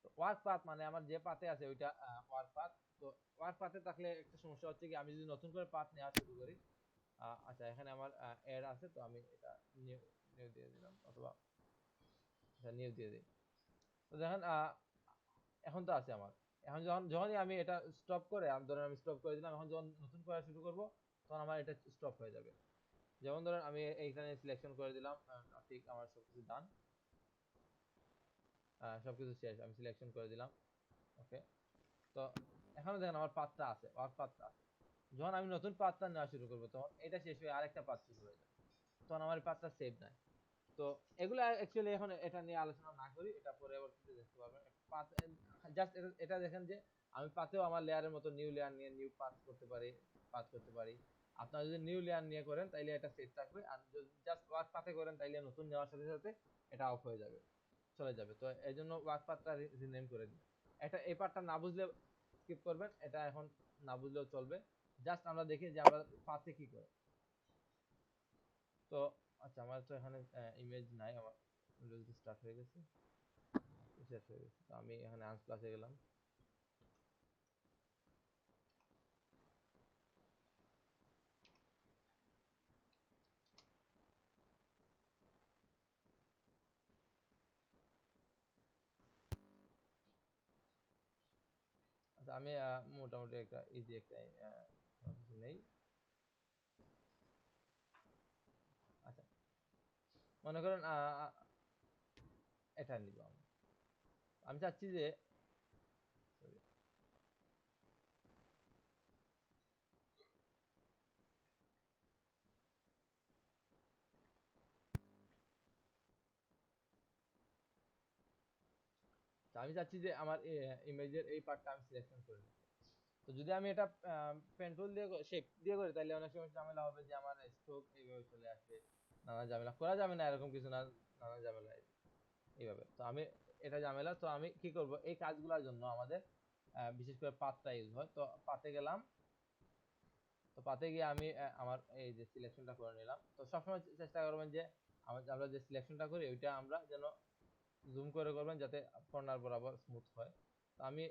[SPEAKER 1] তো ওয়ার্ক পাথ মানে আমার যে পাতে আছে ওইটা ওয়ার্ক পাথ। তো ওয়ার্ক পাথে থাকলে একটা সমস্যা হচ্ছে কি আমি যদি নতুন করে পাথ নেওয়া শুরু করি, আচ্ছা এখানে আমার অ্যাড আছে, তো আমি এটা নিউ নিউ দিয়ে দিলাম, অথবা নিউ দিয়ে দিই। তো দেখেন এখন তো আছে আমার। এখন যখনই আমি এটা স্টপ করে ধরেন আমি স্টপ করে দিলাম, এখন যখন নতুন করা শুরু করব তখন আমার এটা স্টপ হয়ে যাবে। যেমন ধরেন আমি এইখানে সিলেকশন করে দিলাম, ঠিক আমার সবকিছু ডান, সবকিছু শেষ, আমি সিলেকশন করে দিলাম, ওকে। তো এখানে দেখেন আমার পাতটা আছে, ওয়ার্ক পাতটা আছে। যখন আমি নতুন পাতটা নেওয়া শুরু করবো তখন এটা শেষ হয়ে আরেকটা পাত শুরু হয়ে যাবে, তখন আমার পাতটা সেভ নাই। তো এগুলা অ্যাকচুয়ালি এখন এটা নিয়ে আলোচনা না করি, এটা পরবর্তীতে দেখতে পারবেন। পাত জাস্ট এটা দেখেন যে আমি পাতেও আমার লেয়ারের মতো নিউ লেয়ার নিয়ে নিউ পাত করতে পারি, পাত করতে পারি। আপনারা যদি নিউ লেয়ার নিয়ে করেন তাইলে এটা সেট থাকবে, আর যদি জাস্ট ওয়ার্ক পাথে করেন তাইলে নতুন নেওয়ার সাথে সাথে এটা অফ হয়ে যাবে, চলে যাবে। তো এই জন্য ওয়ার্ক পাথটা রিনেম করে দিন। এটা এই পার্টটা না বুঝলে স্কিপ করবেন, এটা এখন না বুঝলেও চলবে। জাস্ট আমরা দেখি যে আমরা পাথে কি করে। তো আচ্ছা, আমার তো এখানে ইমেজ নাই, আমার উইন্ডোজ স্টার্ট হয়ে গেছে, শেষ হয়ে গেছে। তো আমি এখানে আনপ্লাসে গেলাম। আচ্ছা, আমি মোটামুটি একটা ইজি একটা কিছু নেই। আচ্ছা, মনে করেন এটা নিব আমি চাচ্ছি যে sorry, তো আমি চাচ্ছি যে আমার ইমেজের এই পার্টটা আমি সিলেকশন করে নিই। তো যদি আমি এটা পেন টুল দিয়ে শেপ দিয়ে করি তাহলে অনেক সময় ঝামেলা হবে যে আমার স্ট্রোক এইভাবে চলে আসবে, নানা ঝামেলা করা যাবে না, এরকম কিছু না, নানা ঝামেলা এইভাবে। তো আমি এটা ঝামেলা, তো আমি কি করব, এই কাজগুলোর জন্য আমাদের বিশেষ করে পাতটা ইউজ হয়। তো পাতে গেলাম, তো পাতে গিয়ে আমি আমার এই যে সিলেকশনটা করে নিলাম। তো সবসময় চেষ্টা করবেন যে আমরা যে সিলেকশনটা করি ওইটা আমরা যেন জুম করে করবেন যাতে কর্নার বরাবর স্মুথ হয়। তো আমি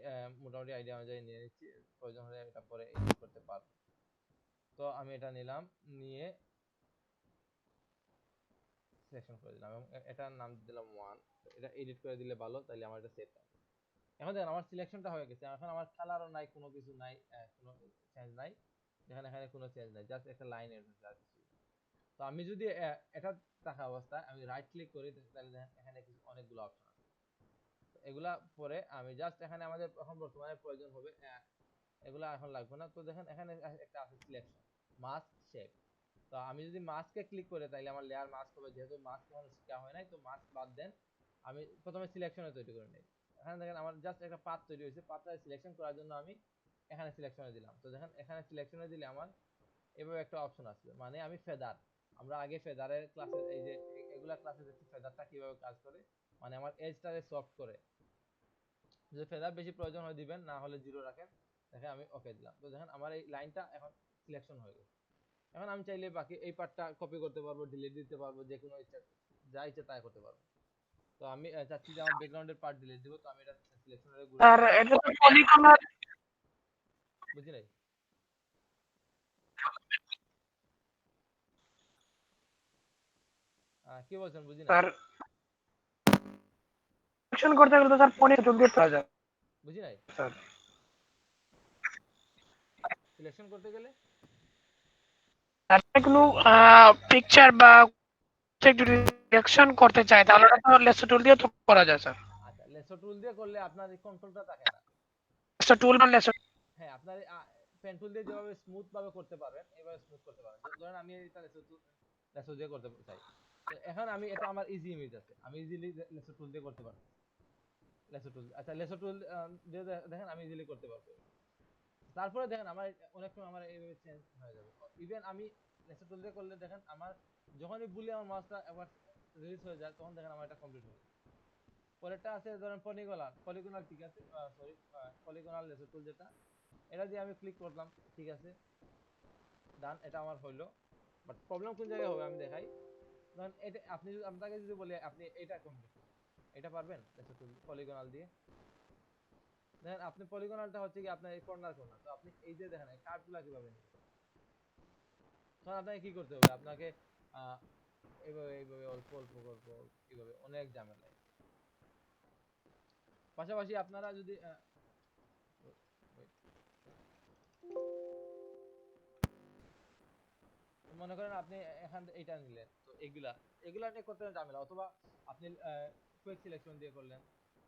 [SPEAKER 1] মোটামুটি আইডিয়া অনুযায়ী নিয়ে নিচ্ছি, প্রয়োজন হলে এটা পরে এডিট করতে পারবো। তো আমি এটা নিলাম, নিয়ে সিলেকশন করে দিলাম এবং এটার নাম দিলাম 1। এটা এডিট করে দিলে ভালো, তাহলে আমার এটা সেভ থাকবে। এখন দেখেন আমার সিলেকশনটা হয়ে গেছে, এখন আমার কালারও নাই, কোনো কিছু নাই, কোনো চেঞ্জ নাই। দেখেন এখানে কোনো চেঞ্জ নাই, জাস্ট একটা লাইন এড হয়েছে, আর কিছু। তো আমি যদি এটা থাকা অবস্থায় আমি রাইট ক্লিক করি তাহলে দেখেন এখানে অনেকগুলো অপশন আছে। তো এগুলা পরে আমি জাস্ট এখানে আমাদের এখন বর্তমানে প্রয়োজন হবে, এগুলা এখন লাগবে না। তো দেখেন এখানে একটা আছে সিলেকশন, মাস্ক, শেপ। তো আমি যদি মাস্কে ক্লিক করি তাহলে আমার লেয়ার মাস্ক হবে, যেহেতু মাস্ক এখন শেখা হয় নাই, তো মাস্ক বাদ দেন। আমি প্রথমে সিলেকশনে তৈরি করে নিই। এখানে দেখেন আমার জাস্ট একটা পাথ তৈরি হয়েছে, পাথটা সিলেকশন করার জন্য আমি এখানে সিলেকশনে দিলাম। তো দেখেন এখানে সিলেকশনে দিলে আমার এভাবে একটা অপশন আসবে, মানে আমি ফেদার, আমরা আগে ফেদারের ক্লাসে এই যে এগুলা ক্লাসে দেখছি ফেদারটা কিভাবে কাজ করে, মানে আমার এজটারে সফট করে। যদি ফেদার বেশি প্রয়োজন হয় দিবেন, না হলে জিরো রাখেন। দেখেন আমি ওকে দিলাম। তো দেখেন আমার এই লাইনটা এখন সিলেকশন হয়ে গেছে। এখন আমি চাইলে বাকি এই পার্টটা কপি করতে পারবো, ডিলিট দিতে পারবো, যে কোনো ইচ্ছা যা ইচ্ছা তাই করতে পারবো। তো আমি চাচ্ছি যে আমার ব্যাকগ্রাউন্ডের পার্ট ডিলিট দিব, তো আমি এটা সিলেকশনে ঘুরে
[SPEAKER 6] আর
[SPEAKER 1] গেলাম।
[SPEAKER 6] এটা তো পলিগনাল।
[SPEAKER 1] বুঝি নাই? কি বলছেন, বুঝি নাই?
[SPEAKER 6] স্যার সিলেকশন করতে গেলে তো স্যার ফোনে টুল দিয়ে করা যায়
[SPEAKER 1] বুঝি নাই?
[SPEAKER 6] স্যার।
[SPEAKER 1] সিলেকশন করতে গেলে
[SPEAKER 6] আর কোনো পিকচার বা যদি রিঅ্যাকশন করতে চাই তাহলে ওটা তো লেসো টুল দিয়ে তো করা যায় স্যার।
[SPEAKER 1] আচ্ছা, লেসো টুল দিয়ে করলে আপনার এই কন্ট্রোলটা থাকে না।
[SPEAKER 6] লেসো টুল বা লেসো।
[SPEAKER 1] হ্যাঁ, আপনার পেন টুল দিয়ে যেভাবে স্মুথ ভাবে করতে পারবেন এইভাবে স্মুথ করতে পারবেন। ধরেন আমি এটা লেসো দিয়ে করতে চাই, তো এখন আমি এটা আমার ইজি ইমেজ আছে, আমি ইজিলি লেসো টুল দিয়ে করতে পারবো। লেসো টুল, আচ্ছা লেসো টুল দিয়ে দেখেন আমি ইজিলি করতে পারবো। তারপরে দেখেন আমার অনেক সময় আমার এইভাবে চেঞ্জ হয়ে যাবে। ইভেন আমি লেসো টুল দিয়ে করলে দেখেন আমার যখনই বলি আমার মাউসটা একবার রিলিজ হয়ে যায়, তখন দেখেন আমার এটা কমপ্লিট হয়ে যায়। পরেরটা আছে ধরেন পলিগনাল ঠিক আছে, সরি, পলিগনাল লেসো টুল যেটা, এটা দিয়ে আমি ক্লিক করলাম, ঠিক আছে, ডান, এটা আমার হইলো। বাট প্রবলেম কোন জায়গায় হবে আমি দেখাই। ধরেন এটা আপনি যদি আপনাকে যদি বলি আপনি এটা কমপ্লিট করুন, এটা পারবেন লেসো টুল পলিগনাল দিয়ে? দেখেন আপনি পলিগনালটা হচ্ছে কি আপনার এই কর্নার কর্নার, তো আপনি এই যে দেখেন এই কার্ভগুলো কিভাবে নেবেন, তখন আপনাকে কি করতে হবে, আপনাকে আহ এইভাবে এইভাবে অল্প অল্প অল্প এইভাবে অনেক ঝামেলা। পাশাপাশি আপনারা যদি wait, মনে করেন আপনি এখান এইটা নিলেন, তো এগুলা এগুলা নিয়ে করতে ঝামেলা, অথবা আপনি কুইক সিলেকশন দিয়ে করলেন,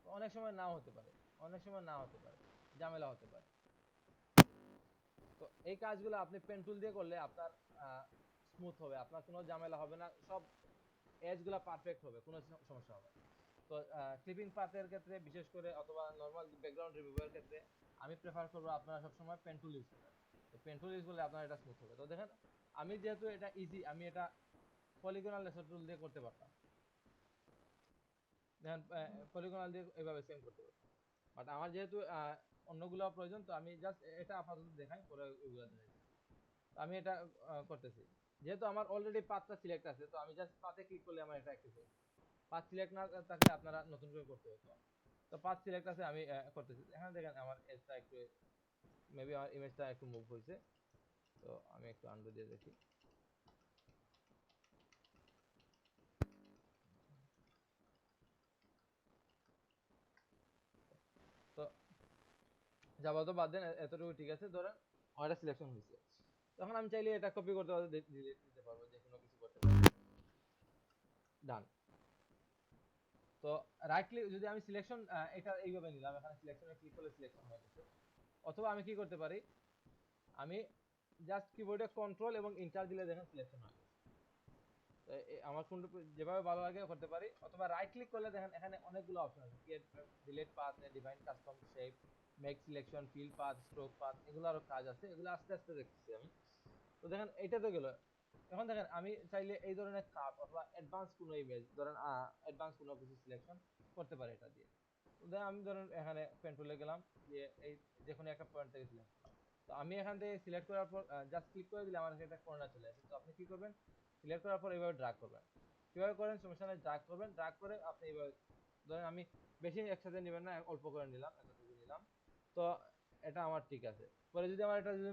[SPEAKER 1] তো অনেক সময় নাও হতে পারে, অনেক সময় না হতে পারে, ঝামেলা হতে পারে। তো এই কাজগুলো আপনি পেন টুল দিয়ে করলে আপনার স্মুথ হবে, আপনার কোনো ঝামেলা হবে না, সব এজ গুলা পারফেক্ট হবে, কোনো সমস্যা হবে না। তো ক্লিপিং পাথের ক্ষেত্রে বিশেষ করে, অথবা নরমাল ব্যাকগ্রাউন্ড রিমুভারের ক্ষেত্রে আমি প্রেফার করব আপনারা সবসময় পেন টুল ইউজ করেন। তো পেন টুল ইউজ করলে আপনার এটা স্মুথ হবে। তো দেখেন আমি যেহেতু এটা ইজি, আমি এটা পলিগনাল লেসার টুল দিয়ে করতে পারতাম। দেখেন পলিগনাল দিয়ে এইভাবে সেম করতে পারতাম, বাট আমার যেহেতু অন্যগুলো প্রয়োজন, তো আমি জাস্ট এটা আপাতত দেখাই, পরে ওইগুলো দেখাই। তো আমি এটা করতেছি। যেহেতু আমার অলরেডি পাথটা সিলেক্ট আছে, তো আমি জাস্ট পাথে ক্লিক করলে আমার এটা অ্যাক্টিভ হবে। পাথ সিলেক্ট না থাকলে আপনারা নতুন করে করতে হতো। তো পাথ সিলেক্ট আছে, আমি করতেছি। এখানে দেখেন আমার এজটা একটু, মেবি আমার ইমেজটা একটু মুভ হয়েছে, তো আমি একটু আন্ডু দিয়ে দেখি। তো যাবো তো বাদ দেন, এতটুকু ঠিক আছে। ধরেন আমার এটা সিলেকশন হয়েছে, তখন আমি চাইলে এটা কপি করতে পারবো, ডিলিট দিতে পারবো, যে কোনো কিছু করতে পারবো। ডান। তো রাইট ক্লিক, যদি আমি সিলেকশন এটা এইভাবে নিলাম, এখানে সিলেকশনে ক্লিক করলে সিলেকশন হয়ে গেছে। অথবা আমি কি করতে পারি, আমি জাস্ট কিবোর্ডে কন্ট্রোল এবং ইন্টার দিলে দেখেন সিলেকশন হয়ে গেছে। তো আমার কোনটা যেভাবে ভালো লাগে করতে পারি। অথবা রাইট ক্লিক করলে দেখেন এখানে অনেকগুলো অপশন আছে, create, delete path, define custom shape, make selection, fill path, stroke path, এগুলো আরো কাজ আছে, এগুলো আস্তে আস্তে দেখতেছি আমি। তো দেখেন এইটা তো গেল। এখন দেখেন আমি চাইলে এই ধরনের কাট অথবা অ্যাডভান্স কোনো ইমেজ, ধরেন অ্যাডভান্স কোনো কিছু সিলেকশন করতে পারি এটা দিয়ে। তো দেখেন আমি ধরেন এখানে পেন টুলে গেলাম, যে এই যে কোনো একটা পয়েন্ট থেকে সিলেক্ট করলাম। তো আমি এখান থেকে সিলেক্ট করার পর জাস্ট ক্লিক করে দিলে আমার একটা কর্নার চলে আসে। তো আপনি কি করবেন, সিলেক্ট করার পর এইভাবে ড্র্যাগ করবেন। কিভাবে করেন সমস্যা নেই, ড্র্যাগ করবেন, ড্র্যাগ করে আপনি এইভাবে ধরেন, আমি বেশি একসাথে নেবেন না, অল্প করে নিলাম, এতটুকু নিলাম। তো এটা আমার ঠিক আছে। পরে যদি আমার এটা যদি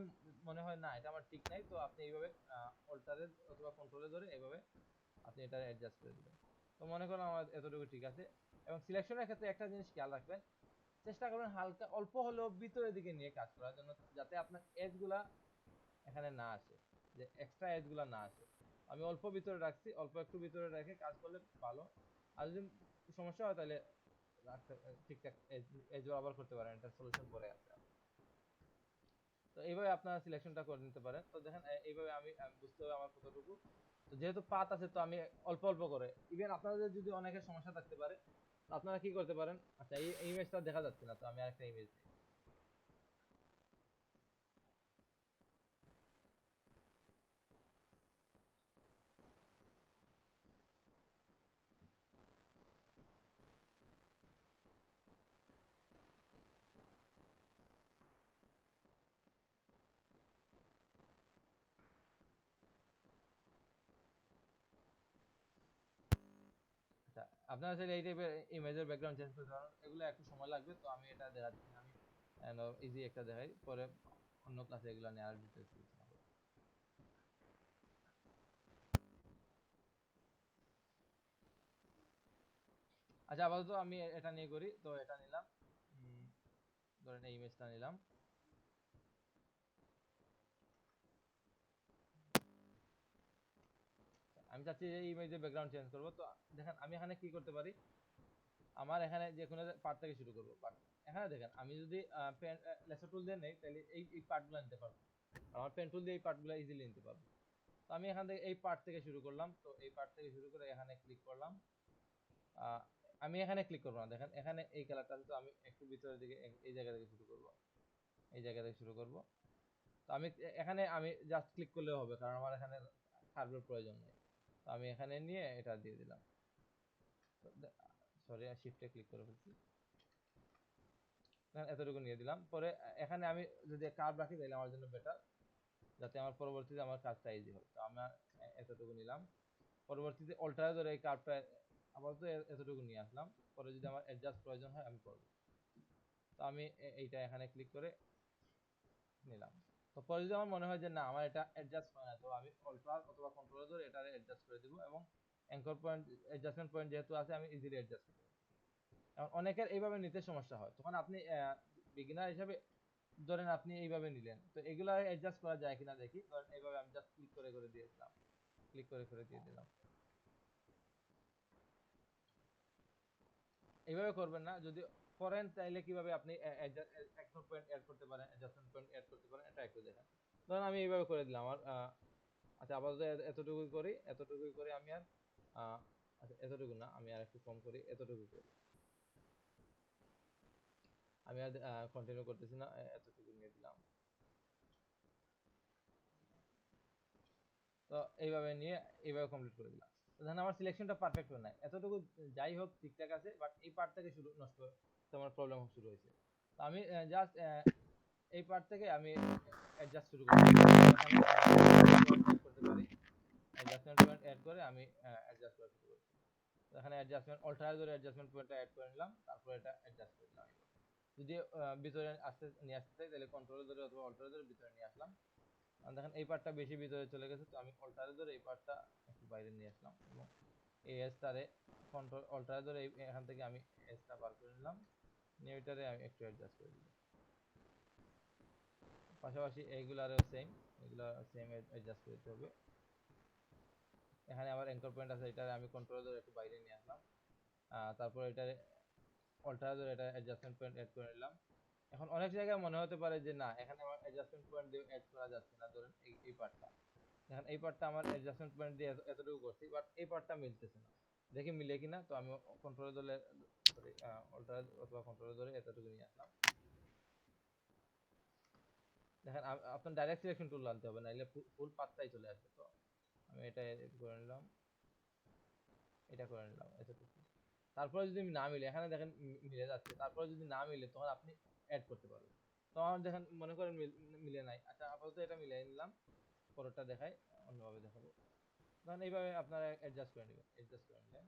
[SPEAKER 1] মনে হয় না এটা আমার ঠিক নাই, তো আপনি এইভাবে অল্টারে অথবা কন্ট্রোলে ধরে এইভাবে আপনি এটা অ্যাডজাস্ট করে দিবেন। তো মনে করেন আমার এতটুকু ঠিক আছে। এবং সিলেকশনের ক্ষেত্রে একটা জিনিস খেয়াল রাখবেন, চেষ্টা করবেন হালকা অল্প হলেও ভিতরের দিকে নিয়ে কাজ করার জন্য, যাতে আপনার এজ গুলা এখানে না আসে, যে এক্সট্রা এজ গুলা না আসে। আমি অল্প ভিতরে রাখছি, অল্প একটু ভিতরে রেখে কাজ করলে ভালো। আর যদি সমস্যা হয় তাহলে রাখতে ঠিকঠাক এজ আবার করতে পারেন, এটা সলিউশন পরে আছে। তো এইভাবে আপনারা সিলেকশনটা করে নিতে পারেন। তো দেখেন এইভাবে আমি বুঝতে হবে আমার কতটুকু। তো যেহেতু পাত আছে, তো আমি অল্প অল্প করে, ইভেন আপনাদের যদি অনেকের সমস্যা থাকতে পারে, তো আপনারা কি করতে পারেন, আচ্ছা এই ইমেজটা দেখা যাচ্ছে না, তো আমি আরেকটা ইমেজ নিই। আচ্ছা, আপনারা চাইলে এই টাইপের ইমেজের ব্যাকগ্রাউন্ড চেঞ্জ করতে পারেন, এগুলো একটু সময় লাগবে, তো আমি এটা দেখাচ্ছি না। আমি ইজি একটা দেখাই, পরে অন্য ক্লাসে এগুলো নিয়ে আর ডিটেইলস আলোচনা করব। আচ্ছা, আপাতত আমি এটা নিয়ে করি, তো এটা নিলাম, ধরেন এই ইমেজটা নিলাম। আমি চাচ্ছি এই ইমেজের ব্যাকগ্রাউন্ড চেঞ্জ করব। তো দেখেন আমি এখানে কি করতে পারি, আমার এখানে যে কোনো পার্ট থেকে শুরু করব। বাট এখানে দেখেন আমি যদি পেন লেসার টুল দিয়ে নেই, তাহলে এই পার্টগুলো নিতে পারবো। আমার পেন টুল দিয়ে এই পার্টগুলো ইজিলি নিতে পারবো। তো আমি এখান থেকে এই পার্ট থেকে শুরু করলাম, তো এই পার্ট থেকে শুরু করে এখানে ক্লিক করলাম। আহ, আমি এখানে ক্লিক করবো না, দেখেন এখানে এই কালারটা আছে, তো আমি একটু ভিতরের দিকে এই জায়গা থেকে শুরু করব, এই জায়গা থেকে শুরু করব। তো আমি এখানে আমি জাস্ট ক্লিক করলেও হবে, কারণ আমার এখানে কার্ভের প্রয়োজন নেই। তো আমি এখানে নিয়ে এটা দিয়ে দিলাম। সরি, শিফটে ক্লিক করে ফেলছি। এতটুকু নিয়ে দিলাম। পরে এখানে আমি যদি কার্ভ রাখি তাহলে আমার জন্য বেটার, যাতে আমার পরবর্তীতে আমার কাজটা ইজি হয়। তো আমরা এতটুকু নিলাম। পরবর্তীতে অল্টারে ধরে এই কার্ভটা আপাতত এতটুকু নিয়ে আসলাম। পরে যদি আমার অ্যাডজাস্ট প্রয়োজন হয় আমি করব। তো আমি এইটা এখানে ক্লিক করে নিলাম। তো পরে যদি আমার মনে হয় যে না আমার এটা অ্যাডজাস্ট হয় না, তো আমি অল্টার অথবা কন্ট্রোলে ধরে এটা অ্যাডজাস্ট করে দিব, এবং অ্যাঙ্কর পয়েন্ট অ্যাডজাস্টমেন্ট পয়েন্ট যেহেতু আছে আমি ইজিলি অ্যাডজাস্ট করতে পারবো। এখন অনেকের এইভাবে নিতে সমস্যা হয়, তখন আপনি বিগিনার হিসাবে ধরেন আপনি এইভাবে নিলেন, তো এগুলা অ্যাডজাস্ট করা যায় কিনা দেখি। ধরেন এইভাবে আমি জাস্ট ক্লিক করে করে দিয়ে দিলাম, ক্লিক করে করে দিয়ে দিলাম। এইভাবে করবেন না, যদি করেন তাইলে কিভাবে আপনি অ্যাকশন পয়েন্ট অ্যাড করতে পারেন, অ্যাডজাস্টমেন্ট পয়েন্ট অ্যাড করতে পারেন, এটা একটু দেখেন। ধরেন আমি এইভাবে করে দিলাম আমার আচ্ছা আপাতত এতটুকুই করি, এতটুকুই করি আমি আর আচ্ছা এতটুকু না, আমি আর একটু কম করি, এতটুকু করি। আমি আর কন্টিনিউ করতেছি না, এতটুকু নিয়ে দিলাম। তো এইভাবে নিয়ে এইভাবে কমপ্লিট করে দিলাম। তো দেখেন আমার সিলেকশনটা পারফেক্ট হয় নাই, এতটুকু যাই হোক ঠিকঠাক আছে, বাট এই পার্ট থেকে শুরু নষ্ট তোমার প্রবলেম শুরু হয়েছে। তো আমি জাস্ট এই পার্ট থেকে আমি অ্যাডজাস্ট শুরু করতে পারি, এখানে অ্যাড করতে পারি, অ্যাডজাস্টমেন্ট পয়েন্ট অ্যাড করে আমি অ্যাডজাস্ট করা শুরু করছি। তো এখানে অ্যাডজাস্টমেন্ট অল্টার ধরে অ্যাডজাস্টমেন্ট পয়েন্টটা অ্যাড করে নিলাম, তারপর এটা অ্যাডজাস্ট করে দিলাম। যদি ভিতরে নিয়ে আসতে চাই তাহলে কন্ট্রোল ধরে অথবা অল্টার ধরে ভিতরে নিয়ে আসলাম। দেখেন এই পার্টটা বেশি ভিতরে চলে গেছে, তো আমি অল্টার ধরে এই পার্টটা একটু বাইরে নিয়ে আসলাম এবং এই এসটারে কন্ট্রোল অল্টার ধরে এখান থেকে আমি এসটা বার করে নিলাম, নিয়ে এটারে আমি একটু অ্যাডজাস্ট করে দিলাম। পাশাপাশি এইগুলারও সেম, এগুলা সেম অ্যাডজাস্ট করতে হবে। এখানে আবার অ্যাঙ্কর পয়েন্ট আছে, এটা আমি কন্ট্রোল ধরে একটু বাইরে নিয়ে আসলাম, তারপর এটা অল্টার ধরে এটা অ্যাডজাস্টমেন্ট পয়েন্ট অ্যাড করে নিলাম। এখন অনেক জায়গায় মনে হতে পারে যে না এখানে আমার অ্যাডজাস্টমেন্ট পয়েন্ট দিয়ে অ্যাড করা যাচ্ছে না, ধরেন এই পার্টটা, এখন এই পার্টটা আমার অ্যাডজাস্টমেন্ট পয়েন্ট দিয়ে এতটুকু করছি, বাট এই পার্টটা মিলতেছে না, দেখি মিলে কিনা। তো আমি কন্ট্রোল ধরে সরি অল্টার অথবা কন্ট্রোল ধরে এতটুকু নিয়ে আসলাম। দেখেন আপনার ডাইরেক্ট সিলেকশন টুল আনতে হবে, নাইলে ফুল পাতটাই চলে আসবে। তো আমি এটা করে নিলাম, এটা করে নিলাম এতটুকু। তারপরে যদি না মিলে, এখানে দেখেন মিলে যাচ্ছে, তারপরে যদি না মিলে তখন আপনি অ্যাড করতে পারবেন। তো আমার দেখেন মনে করেন মিলে নাই, আচ্ছা আপাতত এটা মিলাই নিলাম, পরেরটা দেখাই অন্যভাবে দেখাবো। তখন এইভাবে আপনারা অ্যাডজাস্ট করে নেবেন, অ্যাডজাস্ট করে নিলেন।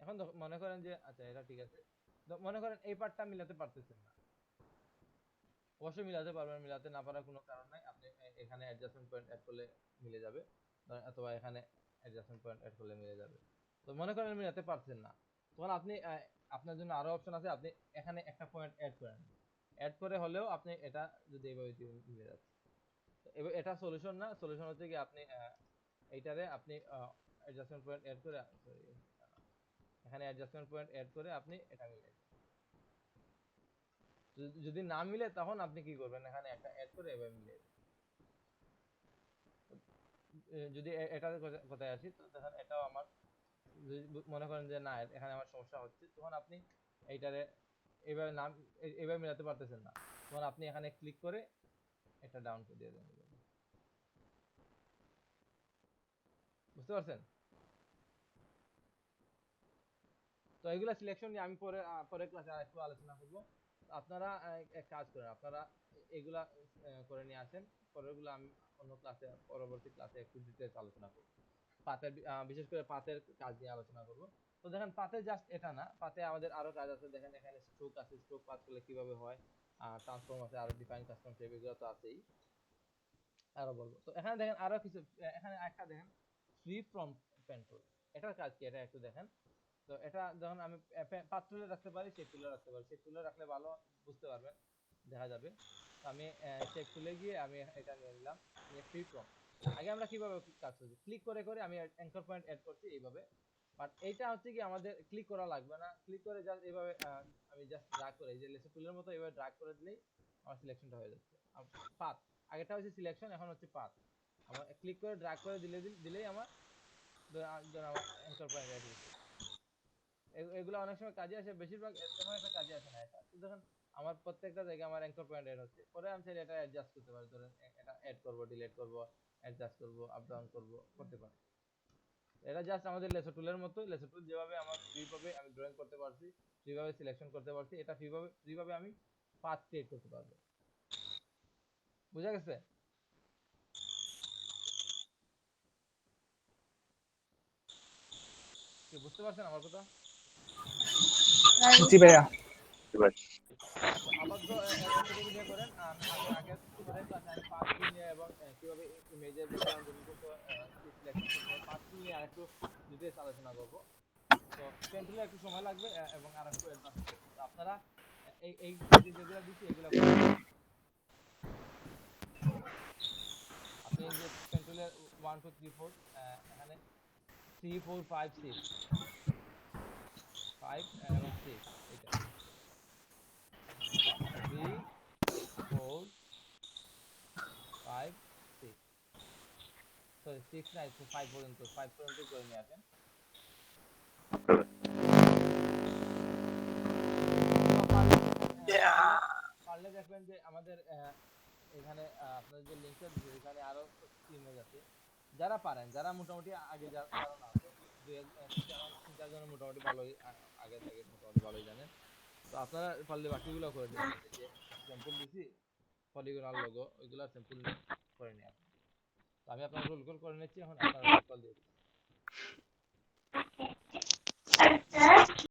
[SPEAKER 1] এখন মনে করেন যে আচ্ছা এটা ঠিক আছে, তো মনে করেন এই পার্টটা মিলাতে পারতেছেন না, অবশ্যই মিলাতে পারবেন, মিলাতে না পারার কোনো কারণ নাই, আপনি এখানে অ্যাডজাস্টমেন্ট পয়েন্ট অ্যাড করলে মিলে যাবে, অথবা এখানে অ্যাডজাস্টমেন্ট পয়েন্ট অ্যাড করলে মিলে যাবে। তো মনে করেন মিলাতে পারছেন না, তখন আপনি আপনার জন্য আরো অপশন আছে, আপনি এখানে একটা পয়েন্ট অ্যাড করেন, অ্যাড করে হলেও আপনি এটা যদি এইভাবে মিলে যাচ্ছে। তো এটা সলিউশন না, সলিউশন হচ্ছে কি আপনি এইটারে আপনি অ্যাডজাস্টমেন্ট পয়েন্ট অ্যাড করে এখানে অ্যাডজাস্টমেন্ট পয়েন্ট অ্যাড করে আপনি এটা মিলে, যদি না মিলে তখন আপনি কি করবেন, এখানে একটা অ্যাড করে এভাবে মিলে। যদি এটার কথায় আসি, তো দেখেন এটাও আমার মনে করেন যে না এখানে আমার সমস্যা হচ্ছে, তখন আপনি এইটারে এইভাবে নাম এইভাবে মিলাতে পারতেছেন না, তখন আপনি এখানে ক্লিক করে এটা ডাউন করে দিয়ে দেন। বুঝতে পারছেন? তো এগুলা সিলেকশন নিয়ে আমি পরের ক্লাসে আরেকটু আলোচনা করব। আপনারা এক কাজ করেন, আপনারা এগুলা করে নিয়ে আসেন, পরেরগুলো আমি অন্য ক্লাসে পরবর্তী ক্লাসে একটু ডিটেইলস আলোচনা করব। পাতের বিশেষ করে পাতের কাজ নিয়ে আলোচনা করব। তো দেখেন পাতে জাস্ট এটা না, পাতে আমাদের আরো কাজ আছে। দেখেন এখানে স্ট্রোক আছে, স্ট্রোক পাস করলে কিভাবে হয়, ট্রান্সফর্ম আছে, আরো ডিফাইন কাস্টম শেপ, এগুলো তো আছেই, আরো বলবো। তো এখানে দেখেন আরো কিছু, এখানে একটা দেখেন ফ্রি ফ্রম পেন্টুল, এটার কাজ কি এটা একটু দেখেন। তো এটা যখন আমি পাত তুলে রাখতে পারি, শেপ তুলে রাখতে পারি, শেপ তুলে রাখলে ভালো বুঝতে পারবেন, দেখা যাবে। তো আমি শেপ তুলে গিয়ে আমি এটা নিয়ে নিলাম, নিয়ে ফ্রি ফ্রম। আগে আমরা কিভাবে কাজ করছি, ক্লিক করে করে আমি অ্যাঙ্কর পয়েন্ট অ্যাড করছি এইভাবে, বাট এইটা হচ্ছে কি আমাদের ক্লিক করা লাগবে না, ক্লিক করে জাস্ট এইভাবে আমি জাস্ট ড্র্যাগ করে এই যে লেসে টুলের মতো এইভাবে ড্র্যাগ করে দিলেই আমার সিলেকশনটা হয়ে যাচ্ছে। পাথ, আগেটা হচ্ছে সিলেকশন, এখন হচ্ছে পাথ। আমার ক্লিক করে ড্র্যাগ করে দিলেই আমার আমার অ্যাঙ্কর পয়েন্ট অ্যাড হয়েছে। এগুলো অনেক সময় কাজে আসে, বেশিরভাগ তেমন একটা কাজে আসে না এটা। তো দেখেন আমার প্রত্যেকটা জায়গায় আমার অ্যাঙ্কর পয়েন্ট এড হচ্ছে, পরে আমি চাইলে এটা অ্যাডজাস্ট করতে পারি, ধরেন এটা অ্যাড করব, ডিলিট করব, অ্যাডজাস্ট করব, আপ ডাউন করব, করতে পারি। এটা জাস্ট আমাদের লেসো টুলের মতো, লেসো টুল যেভাবে আমার ফ্রি ভাবে আমি ড্রয়িং করতে পারছি, ফ্রি ভাবে সিলেকশন করতে পারছি, এটা ফ্রি ভাবে আমি পাথ ক্রিয়েট করতে পারবো। বুঝা গেছে? কি বুঝতে পারছেন আমার কথা?
[SPEAKER 3] জি ভাইয়া।
[SPEAKER 7] এবার
[SPEAKER 1] আচ্ছা আপাতত এতটুকু দিয়ে করেন। আমি আগে পরের ক্লাসে আমি পাথ নিয়ে এবং কিভাবে ইমেজের ব্যাকগ্রাউন্ড রিমুভ করতে সিলেকশন করতে হয় পাথ নিয়ে আরেকটু ডিটেইলস আলোচনা করব। তো পেন্টুলে একটু সময় লাগবে এবং আরেকটু অ্যাডভান্স করব। তো আপনারা এই যেগুলো দিচ্ছি এগুলো আপনি যে পেন্টুলের 1 2 3 4 এখানে 3 4 5 6 5 এবং 6 এটা 3 4 5 6 সরি 6 না 5 পর্যন্ত করে নিয়ে আসেন। পারলে দেখবেন যে আমাদের এখানে আপনার যে লিঙ্কটা দিয়েছে এখানে আরো ইমেজ আছে, যারা পারেন, যারা মোটামুটি আগে যারা না আছে আমার 3-4 জনের মোটামুটি ভালোই আগে থেকে মোটামুটি ভালোই জানেন। তো আপনারা পারলে বাকিগুলো করে নেবেন, এই যে স্যাম্পল দিছি পলিগনাল লোগো ওইগুলা স্যাম্পল করে নিয়ে আসবেন। তো আমি আপনার রোল কল করে নিচ্ছি, এখন আপনারা রোল কল দিয়ে দিন।